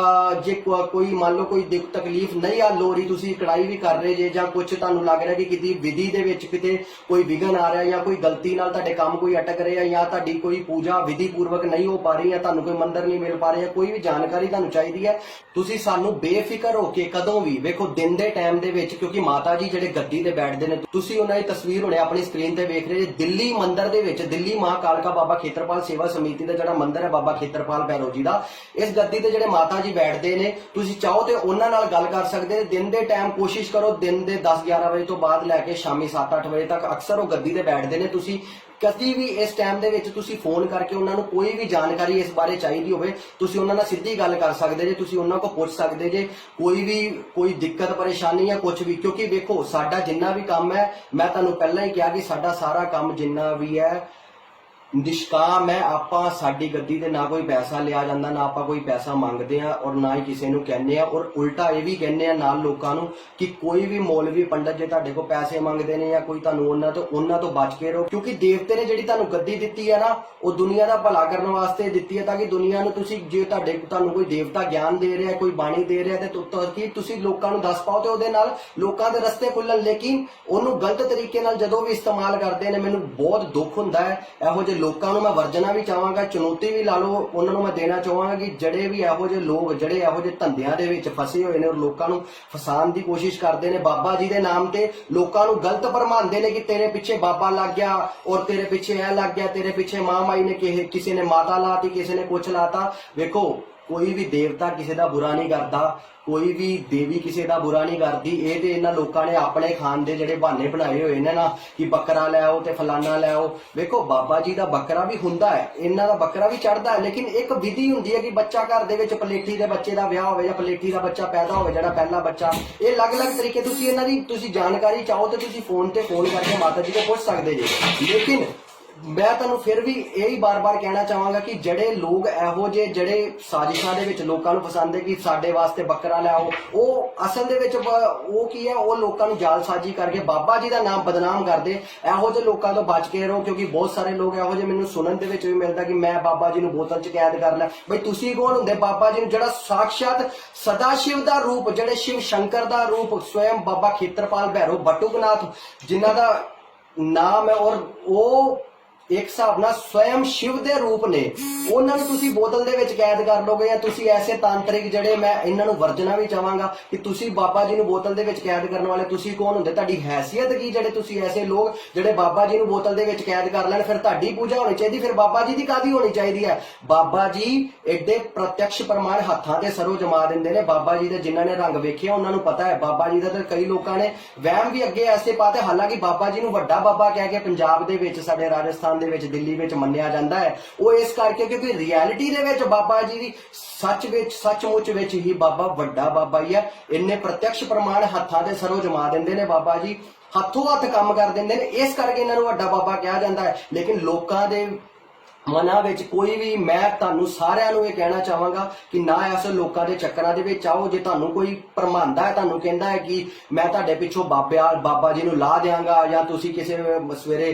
ਜੇ ਕੋਈ ਮੰਨ ਲਓ ਕੋਈ ਦੁੱਖ ਤਕਲੀਫ ਨਹੀਂ ਹੱਲ ਹੋ ਰਹੀ, ਤੁਸੀਂ ਕੜਾਈ ਵੀ ਕਰ ਰਹੇ ਜੇ ਜਾਂ ਕੁਝ ਤੁਹਾਨੂੰ ਲੱਗ ਰਿਹਾ ਕਿ ਕਿਤੇ ਵਿਧੀ ਦੇ ਵਿੱਚ ਕਿਤੇ ਕੋਈ ਵਿਘਨ ਆ ਰਿਹਾ ਜਾਂ ਕੋਈ ਗਲਤੀ ਨਾਲ ਤੁਹਾਡੇ ਕੰਮ ਕੋਈ ਅਟਕ ਰਿਹਾ ਜਾਂ ਤੁਹਾਡੀ ਕੋਈ ਪੂਜਾ ਵਿਧੀ ਪੂਰਵਕ ਨਹੀਂ ਹੋ ਪਾ ਰਹੀ ਜਾਂ ਤੁਹਾਨੂੰ ਕੋਈ ਮੰਦਰ ਨਹੀਂ ਮਿਲ ਪਾ ਰਿਹਾ, ਕੋਈ ਵੀ ਜਾਣਕਾਰੀ ਤੁਹਾਨੂੰ ਚਾਹੀਦੀ ਹੈ, ਤੁਸੀਂ ਸਾਨੂੰ ਬੇਫਿਕਰ ਹੋ ਕੇ ਕਦੋਂ ਵੀ ਵੇਖੋ ਦਿਨ ਦੇ ਟਾਈਮ ਦੇ ਵਿੱਚ, ਕਿਉਂਕਿ ਮਾਤਾ ਜੀ ਜਿਹੜੇ ਗੱਦੀ ਤੇ ਬੈਠਦੇ ਨੇ, ਤੁਸੀਂ ਉਹਨਾਂ ਦੀ ਤਸਵੀਰ ਹੁਣੇ ਆਪਣੀ ਸਕਰੀਨ ਤੇ ਵੇਖ ਰਹੇ ਜੇ, ਦਿੱਲੀ ਮੰਦਰ ਦੇ ਵਿੱਚ, ਦਿੱਲੀ ਮਾਂ ਕਾਲਕਾ ਬਾਬਾ ਖੇਤਰਪਾਲ ਸੇਵਾ ਸਮਿਤੀ ਦਾ ਜਿਹੜਾ ਮੰਦਰ ਹੈ ਬਾਬਾ ਖੇਤਰਪਾਲ ਭੈਰੋ ਜੀ ਦਾ, ਇਸ ਗੱਦੀ ਤੇ ਜਿਹੜੇ ਮਾਤਾ ਜੀ ਬੈਠਦੇ ਨੇ, ਤੁਸੀਂ ਚਾਹੋ ਤੇ ਉਹਨਾਂ ਨਾਲ ਗੱਲ ਕਰ ਸਕਦੇ ਹੋ। ਦਿਨ ਦੇ ਟਾਈਮ ਕੋਸ਼ਿਸ਼ ਕਰੋ ਦਿਨ ਦੇ 10-11 ਵਜੇ ਤੋਂ ਬਾਅਦ ਲੈ ਕੇ ਸ਼ਾਮੀ 7-8 ਵਜੇ ਤੱਕ ਅਕਸਰ ਉਹ ਗੱਦੀ ਤੇ ਬੈਠਦੇ ਨੇ। ਤੁਸੀਂ ਕਦੀ ਵੀ ਇਸ ਟਾਈਮ ਦੇ ਵਿੱਚ ਤੁਸੀਂ ਫੋਨ ਕਰਕੇ ਉਹਨਾਂ ਨੂੰ ਕੋਈ ਵੀ ਜਾਣਕਾਰੀ ਇਸ ਬਾਰੇ ਚਾਹੀਦੀ ਹੋਵੇ, ਤੁਸੀਂ ਉਹਨਾਂ ਨਾਲ ਸਿੱਧੀ ਗੱਲ ਕਰ ਸਕਦੇ ਜੇ, ਤੁਸੀਂ ਉਹਨਾਂ ਕੋਲ ਪੁੱਛ ਸਕਦੇ ਜੇ ਕੋਈ ਦਿੱਕਤ ਪਰੇਸ਼ਾਨੀ ਜਾਂ ਕੁਝ ਵੀ। ਕਿਉਂਕਿ ਵੇਖੋ ਸਾਡਾ ਜਿੰਨਾ ਵੀ ਕੰਮ ਹੈ, ਮੈਂ ਤੁਹਾਨੂੰ ਪਹਿਲਾਂ ਹੀ ਕਿਹਾ ਕਿ ਸਾਡਾ ਸਾਰਾ ਕੰਮ ਜਿੰਨਾ ਵੀ ਹੈ ਨਿਸ਼ਕਾਮ ਹੈ। ਆਪਾਂ ਸਾਡੀ ਗੱਦੀ ਤੇ ਨਾ ਕੋਈ ਪੈਸਾ ਲਿਆ ਜਾਂਦਾ, ਨਾ ਆਪਾਂ ਕੋਈ ਪੈਸਾ ਮੰਗਦੇ ਆ ਔਰ ਨਾ ਹੀ ਕਿਸੇ ਨੂੰ ਕਹਿੰਦੇ ਆ। ਔਰ ਉਲਟਾ ਇਹ ਵੀ ਕਹਿੰਦੇ ਆ ਨਾਲ ਲੋਕਾਂ ਨੂੰ ਕਿ ਕੋਈ ਵੀ ਮੌਲਵੀ ਪੰਡਤ ਜੇ ਤੁਹਾਡੇ ਕੋਲ ਪੈਸੇ ਮੰਗਦੇ ਨੇ ਜਾਂ ਕੋਈ ਤੁਹਾਨੂੰ ਉਹਨਾਂ ਤੋਂ ਬਚ ਕੇ ਰਹੋ। ਕਿਉਂਕਿ ਦੇਵਤੇ ਨੇ ਜਿਹੜੀ ਤੁਹਾਨੂੰ ਗੱਦੀ ਦਿੱਤੀ ਹੈ ਨਾ, ਉਹ ਦੁਨੀਆ ਦਾ ਭਲਾ ਕਰਨ ਵਾਸਤੇ ਦਿੱਤੀ ਹੈ, ਤਾਂ ਕਿ ਦੁਨੀਆ ਨੂੰ ਤੁਸੀਂ ਜੇ ਤੁਹਾਨੂੰ ਕੋਈ ਦੇਵਤਾ ਗਿਆਨ ਦੇ ਰਿਹਾ, ਕੋਈ ਬਾਣੀ ਦੇ ਰਿਹਾ, ਤੇ ਤੁਸੀਂ ਲੋਕਾਂ ਨੂੰ ਦੱਸ ਪਾਓ ਤੇ ਉਹਦੇ ਨਾਲ ਲੋਕਾਂ ਦੇ ਰਸਤੇ ਖੁੱਲਣ। ਲੇਕਿਨ ਉਹਨੂੰ ਗਲਤ ਤਰੀਕੇ ਨਾਲ ਜਦੋਂ ਵੀ ਇਸਤੇਮਾਲ ਕਰਦੇ ਨੇ, ਮੈਨੂੰ ਬਹੁਤ ਦੁੱਖ ਹੁੰਦਾ ਹੈ। ਇਹੋ ਜਿਹੇ ਲੋਕਾਂ ਨੂੰ ਮੈਂ ਵਰਜਣਾ ਵੀ ਚਾਹਾਂਗਾ, ਚੁਣੌਤੀ ਵੀ ਲਾ ਲਓ, ਉਹਨਾਂ ਨੂੰ ਮੈਂ ਦੇਣਾ ਚਾਹਾਂਗਾ ਕਿ ਜਿਹੜੇ ਵੀ ਇਹੋ ਜਿਹੇ ਲੋਕ ਜਿਹੜੇ ਇਹੋ ਜਿਹੇ ਧੰਦਿਆਂ ਦੇ ਵਿੱਚ ਫਸੇ ਹੋਏ ਨੇ ਔਰ ਲੋਕਾਂ ਨੂੰ ਫਸਾਉਣ ਦੀ ਕੋਸ਼ਿਸ਼ ਕਰਦੇ ਨੇ ਬਾਬਾ ਜੀ ਦੇ ਨਾਮ ਤੇ, ਲੋਕਾਂ ਨੂੰ ਗਲਤ ਭਰਮਾਉਂਦੇ ਨੇ ਕਿ ਤੇਰੇ ਪਿੱਛੇ ਬਾਬਾ ਲੱਗ ਗਿਆ ਔਰ ਤੇਰੇ ਪਿੱਛੇ ਇਹ ਲੱਗ ਗਿਆ, ਤੇਰੇ ਪਿੱਛੇ ਮਾਂ ਮਾਈ ਨੇ ਕਿਸੇ ਨੇ ਮਾਤਾ ਲਾਤੀ, ਕਿਸੇ ਨੇ ਕੁਛ ਲਾਤਾ। ਵੇਖੋ ਕੋਈ ਵੀ ਦੇਵਤਾ ਕਿਸੇ ਦਾ ਬੁਰਾ ਨਹੀਂ ਕਰਦਾ, ਕੋਈ ਵੀ ਦੇਵੀ ਕਿਸੇ ਦਾ ਬੁਰਾ ਨਹੀਂ ਕਰਦੀ। ਇਹ ਤੇ ਇਹਨਾਂ ਲੋਕਾਂ ਨੇ ਆਪਣੇ ਖਾਨ ਦੇ ਜਿਹੜੇ ਬਹਾਨੇ ਬਣਾਏ ਹੋਏ ਨੇ ਨਾ ਕਿ ਬੱਕਰਾ ਲੈ ਆਓ ਤੇ ਫਲਾਨਾ ਲੈ ਆਓ। ਵੇਖੋ ਬਾਬਾ ਜੀ ਦਾ ਬੱਕਰਾ ਵੀ ਹੁੰਦਾ ਹੈ, ਇਹਨਾਂ ਦਾ ਬੱਕਰਾ ਵੀ ਚੜਦਾ ਹੈ, ਲੇਕਿਨ ਇੱਕ ਵਿਧੀ ਹੁੰਦੀ ਹੈ ਕਿ ਬੱਚਾ ਘਰ ਦੇ ਵਿੱਚ ਪਲੇਠੀ ਦੇ ਬੱਚੇ ਦਾ ਵਿਆਹ ਹੋਵੇ ਜਾਂ ਪਲੇਠੀ ਦਾ ਬੱਚਾ ਪੈਦਾ ਹੋਵੇ, ਜਿਹੜਾ ਪਹਿਲਾ ਬੱਚਾ, ਇਹ ਅਲੱਗ-ਅਲੱਗ ਤਰੀਕੇ ਤੁਸੀਂ ਇਹਨਾਂ ਦੀ ਤੁਸੀਂ ਜਾਣਕਾਰੀ ਚਾਹੋ ਤੇ ਤੁਸੀਂ ਫੋਨ ਕਰਕੇ ਮਾਤਾ ਜੀ ਤੋਂ ਪੁੱਛ ਸਕਦੇ ਜੀ। ਲੇਕਿਨ ਮੈਂ ਤੁਹਾਨੂੰ ਫਿਰ ਵੀ ਇਹੀ ਬਾਰ-ਬਾਰ ਕਹਿਣਾ ਚਾਹਾਂਗਾ ਕਿ ਜਿਹੜੇ ਲੋਕ ਇਹੋ ਜਿਹੇ ਜਿਹੜੇ ਸਾਜ਼ਿਸ਼ਾਂ ਦੇ ਵਿੱਚ ਲੋਕਾਂ ਨੂੰ ਫਸਾਉਂਦੇ ਕਿ ਸਾਡੇ ਵਾਸਤੇ ਬੱਕਰਾ ਲਿਆਓ, ਉਹ ਅਸਲ ਦੇ ਵਿੱਚ ਉਹ ਕੀ ਹੈ, ਉਹ ਲੋਕਾਂ ਨੂੰ ਜਾਲਸਾਜ਼ੀ ਕਰਕੇ ਬਾਬਾ ਜੀ ਦਾ ਨਾਮ ਬਦਨਾਮ ਕਰਦੇ। ਇਹੋ ਜਿਹੇ ਲੋਕਾਂ ਤੋਂ ਬਚ ਕੇ ਰਹੋ, ਕਿਉਂਕਿ ਬਹੁਤ ਸਾਰੇ ਲੋਕ ਇਹੋ ਜਿਹੇ ਮੈਨੂੰ ਸੁਣਨ ਦੇ ਵਿੱਚ ਵੀ ਮਿਲਦਾ ਕਿ ਮੈਂ ਬਾਬਾ ਜੀ ਨੂੰ ਬੋਤਲ 'ਚ ਕੈਦ ਕਰ ਲਿਆ। ਬਈ ਤੁਸੀਂ ਕੌਣ ਹੁੰਦੇ ਬਾਬਾ ਜੀ ਨੂੰ, ਜਿਹੜਾ ਸਾਕਸ਼ਾਤ ਸਦਾ ਸ਼ਿਵ ਦਾ ਰੂਪ, ਜਿਹੜੇ ਸ਼ਿਵ ਸ਼ੰਕਰ ਦਾ ਰੂਪ, ਸਵਯੰ ਬਾਬਾ ਖੇਤਰਪਾਲ ਭੈਰੋ ਬਟੁਕਨਾਥ ਜਿਨ੍ਹਾਂ ਦਾ ਨਾਮ ਹੈ, ਔਰ ਉਹ ਇੱਕ ਹਿਸਾਬ ਨਾਲ ਸਵਯੰ ਸ਼ਿਵ ਦੇ ਰੂਪ ਨੇ, ਉਹਨਾਂ ਨੂੰ ਤੁਸੀਂ ਬੋਤਲ ਦੇ ਵਿੱਚ ਕੈਦ ਕਰ ਲੋਗੇ। ਜਾਂ ਤੁਸੀਂ ਐਸੇ ਤਾਂਤਰਿਕ ਜਿਹੜੇ, ਮੈਂ ਇਹਨਾਂ ਨੂੰ ਵਰਜਣਾ ਵੀ ਚਾਹਾਂਗਾ ਕਿ ਤੁਸੀਂ ਬਾਬਾ ਜੀ ਨੂੰ ਬੋਤਲ ਦੇ ਵਿੱਚ ਕੈਦ ਕਰਨ ਵਾਲੇ ਤੁਸੀਂ ਕੌਣ ਹੁੰਦੇ, ਤੁਹਾਡੀ ਹੈਸੀਅਤ ਕੀ, ਜਿਹੜੇ ਤੁਸੀਂ ਐਸੇ ਲੋਕ ਜਿਹੜੇ ਬਾਬਾ ਜੀ ਨੂੰ ਬੋਤਲ ਦੇ ਵਿੱਚ ਕੈਦ ਕਰ ਲੈਣ। ਫਿਰ ਤੁਹਾਡੀ ਪੂਜਾ ਹੋਣੀ ਚਾਹੀਦੀ, ਫਿਰ ਬਾਬਾ ਜੀ ਦੀ ਕਾਹਦੀ ਹੋਣੀ ਚਾਹੀਦੀ ਹੈ। ਬਾਬਾ ਜੀ ਐਡੇ ਪ੍ਰਤੱਖ ਪ੍ਰਮਾਣ ਹੱਥਾਂ ਤੇ ਸਰੋਂ ਜਮਾ ਦਿੰਦੇ ਨੇ। ਬਾਬਾ ਜੀ ਦੇ ਜਿਨ੍ਹਾਂ ਨੇ ਰੰਗ ਵੇਖਿਆ ਉਹਨਾਂ ਨੂੰ ਪਤਾ ਹੈ ਬਾਬਾ ਜੀ ਦਾ। ਤੇ ਕਈ ਲੋਕਾਂ ਨੇ ਵਹਿਮ ਵੀ ਅੱਗੇ ਐਸੇ ਪਾਤੇ, ਹਾਲਾਂਕਿ ਬਾਬਾ ਜੀ ਨੂੰ ਵੱਡਾ ਬਾਬਾ ਕਹਿ ਕੇ ਪੰਜਾਬ ਦੇ ਵਿੱਚ, ਸਾਡੇ ਰਾਜਸਥਾਨ ਦੇ ਵਿੱਚ, ਦਿੱਲੀ ਵਿੱਚ ਮੰਨਿਆ ਜਾਂਦਾ ਹੈ। ਉਹ ਇਸ ਕਰਕੇ ਕਿਉਂਕਿ ਰਿਐਲਿਟੀ ਦੇ ਵਿੱਚ ਬਾਬਾ ਜੀ ਦੀ ਸੱਚਮੁੱਚ ਵਿੱਚ ਹੀ ਬਾਬਾ ਵੱਡਾ ਬਾਬਾ ਹੀ ਹੈ। ਇੰਨੇ ਪ੍ਰਤੱਖ ਪ੍ਰਮਾਣ ਹੱਥਾਂ ਤੇ ਸਰੋਂ ਜਮਾ ਦਿੰਦੇ ਨੇ ਬਾਬਾ ਜੀ, ਹੱਥੋਂ ਹੱਥ ਕੰਮ ਕਰ ਦਿੰਦੇ ਨੇ, ਇਸ ਕਰਕੇ ਇਹਨਾਂ ਨੂੰ ਵੱਡਾ ਬਾਬਾ ਕਿਹਾ ਜਾਂਦਾ ਹੈ। ਲੇਕਿਨ ਲੋਕਾਂ ਦੇ ਮਨਾਂ ਵਿੱਚ ਕੋਈ ਵੀ, ਮੈਂ ਤੁਹਾਨੂੰ ਸਾਰਿਆਂ ਨੂੰ ਇਹ ਕਹਿਣਾ ਚਾਹਾਂਗਾ ਕਿ ਨਾ ਐਸੇ ਲੋਕਾਂ ਦੇ ਚੱਕਰਾਂ ਦੇ ਵਿੱਚ ਆਓ। ਜੇ ਤੁਹਾਨੂੰ ਕੋਈ ਭਰਮਾਉਂਦਾ ਹੈ, ਤੁਹਾਨੂੰ ਕਹਿੰਦਾ ਹੈ ਕਿ ਮੈਂ ਤੁਹਾਡੇ ਪਿੱਛੋਂ ਬਾਬਾ ਜੀ ਨੂੰ ਲਾ ਦਿਆਂਗਾ, ਜਾਂ ਤੁਸੀਂ ਕਿਸੇ ਸਵੇਰੇ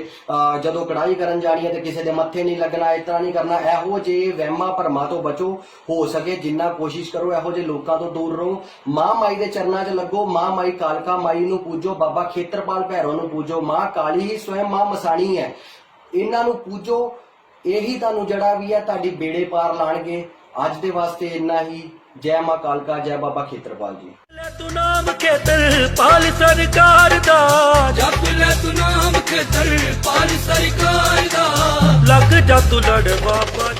ਜਦੋਂ ਕੜਾਈ ਕਰਨ ਜਾਣੀ ਹੈ ਤੇ ਕਿਸੇ ਦੇ ਮੱਥੇ ਨਹੀਂ ਲੱਗਣਾ, ਇਸ ਤਰ੍ਹਾਂ ਨਹੀਂ ਕਰਨਾ, ਇਹੋ ਜਿਹੇ ਵਹਿਮਾਂ ਭਰਮਾਂ ਤੋਂ ਬਚੋ। ਹੋ ਸਕੇ ਜਿੰਨਾ ਕੋਸ਼ਿਸ਼ ਕਰੋ ਇਹੋ ਜਿਹੇ ਲੋਕਾਂ ਤੋਂ ਦੂਰ ਰਹੋ। ਮਾਂ ਮਾਈ ਦੇ ਚਰਨਾਂ 'ਚ ਲੱਗੋ, ਮਾਂ ਮਾਈ ਕਾਲਕਾ ਮਾਈ ਨੂੰ ਪੂਜੋ, ਬਾਬਾ ਖੇਤਰਪਾਲ ਭੈਰੋ ਨੂੰ ਪੂਜੋ, ਮਾਂ ਕਾਲੀ ਹੀ ਸਵੈਮ ਮਾਂ ਮਸਾਣੀ ਹੈ, ਇਹਨਾਂ ਨੂੰ ਪੂਜੋ। ਇਹੀ ਤੁਹਾਨੂੰ ਜਿਹੜਾ ਵੀ ਹੈ ਤੁਹਾਡੀ ਬੇੜੇ ਪਾਰ ਲਾਣਗੇ। ਅੱਜ ਦੇ ਵਾਸਤੇ ਇੰਨਾ ਹੀ। ਜੈ ਮਾਂ ਕਾਲਕਾ, ਜੈ ਬਾਬਾ ਖੇਤਰਪਾਲ ਜੀ। ਲੈ ਤੂੰ ਨਾਮ ਖੇਤਰਪਾਲ ਸਰਕਾਰ ਦਾ, ਜਪ ਲੈ ਤੂੰ ਨਾਮ ਖੇਤਰਪਾਲ ਸਰਕਾਰ ਦਾ, ਲੱਗ ਜਾ ਤੂੰ ਲੜ ਬਾਬਾ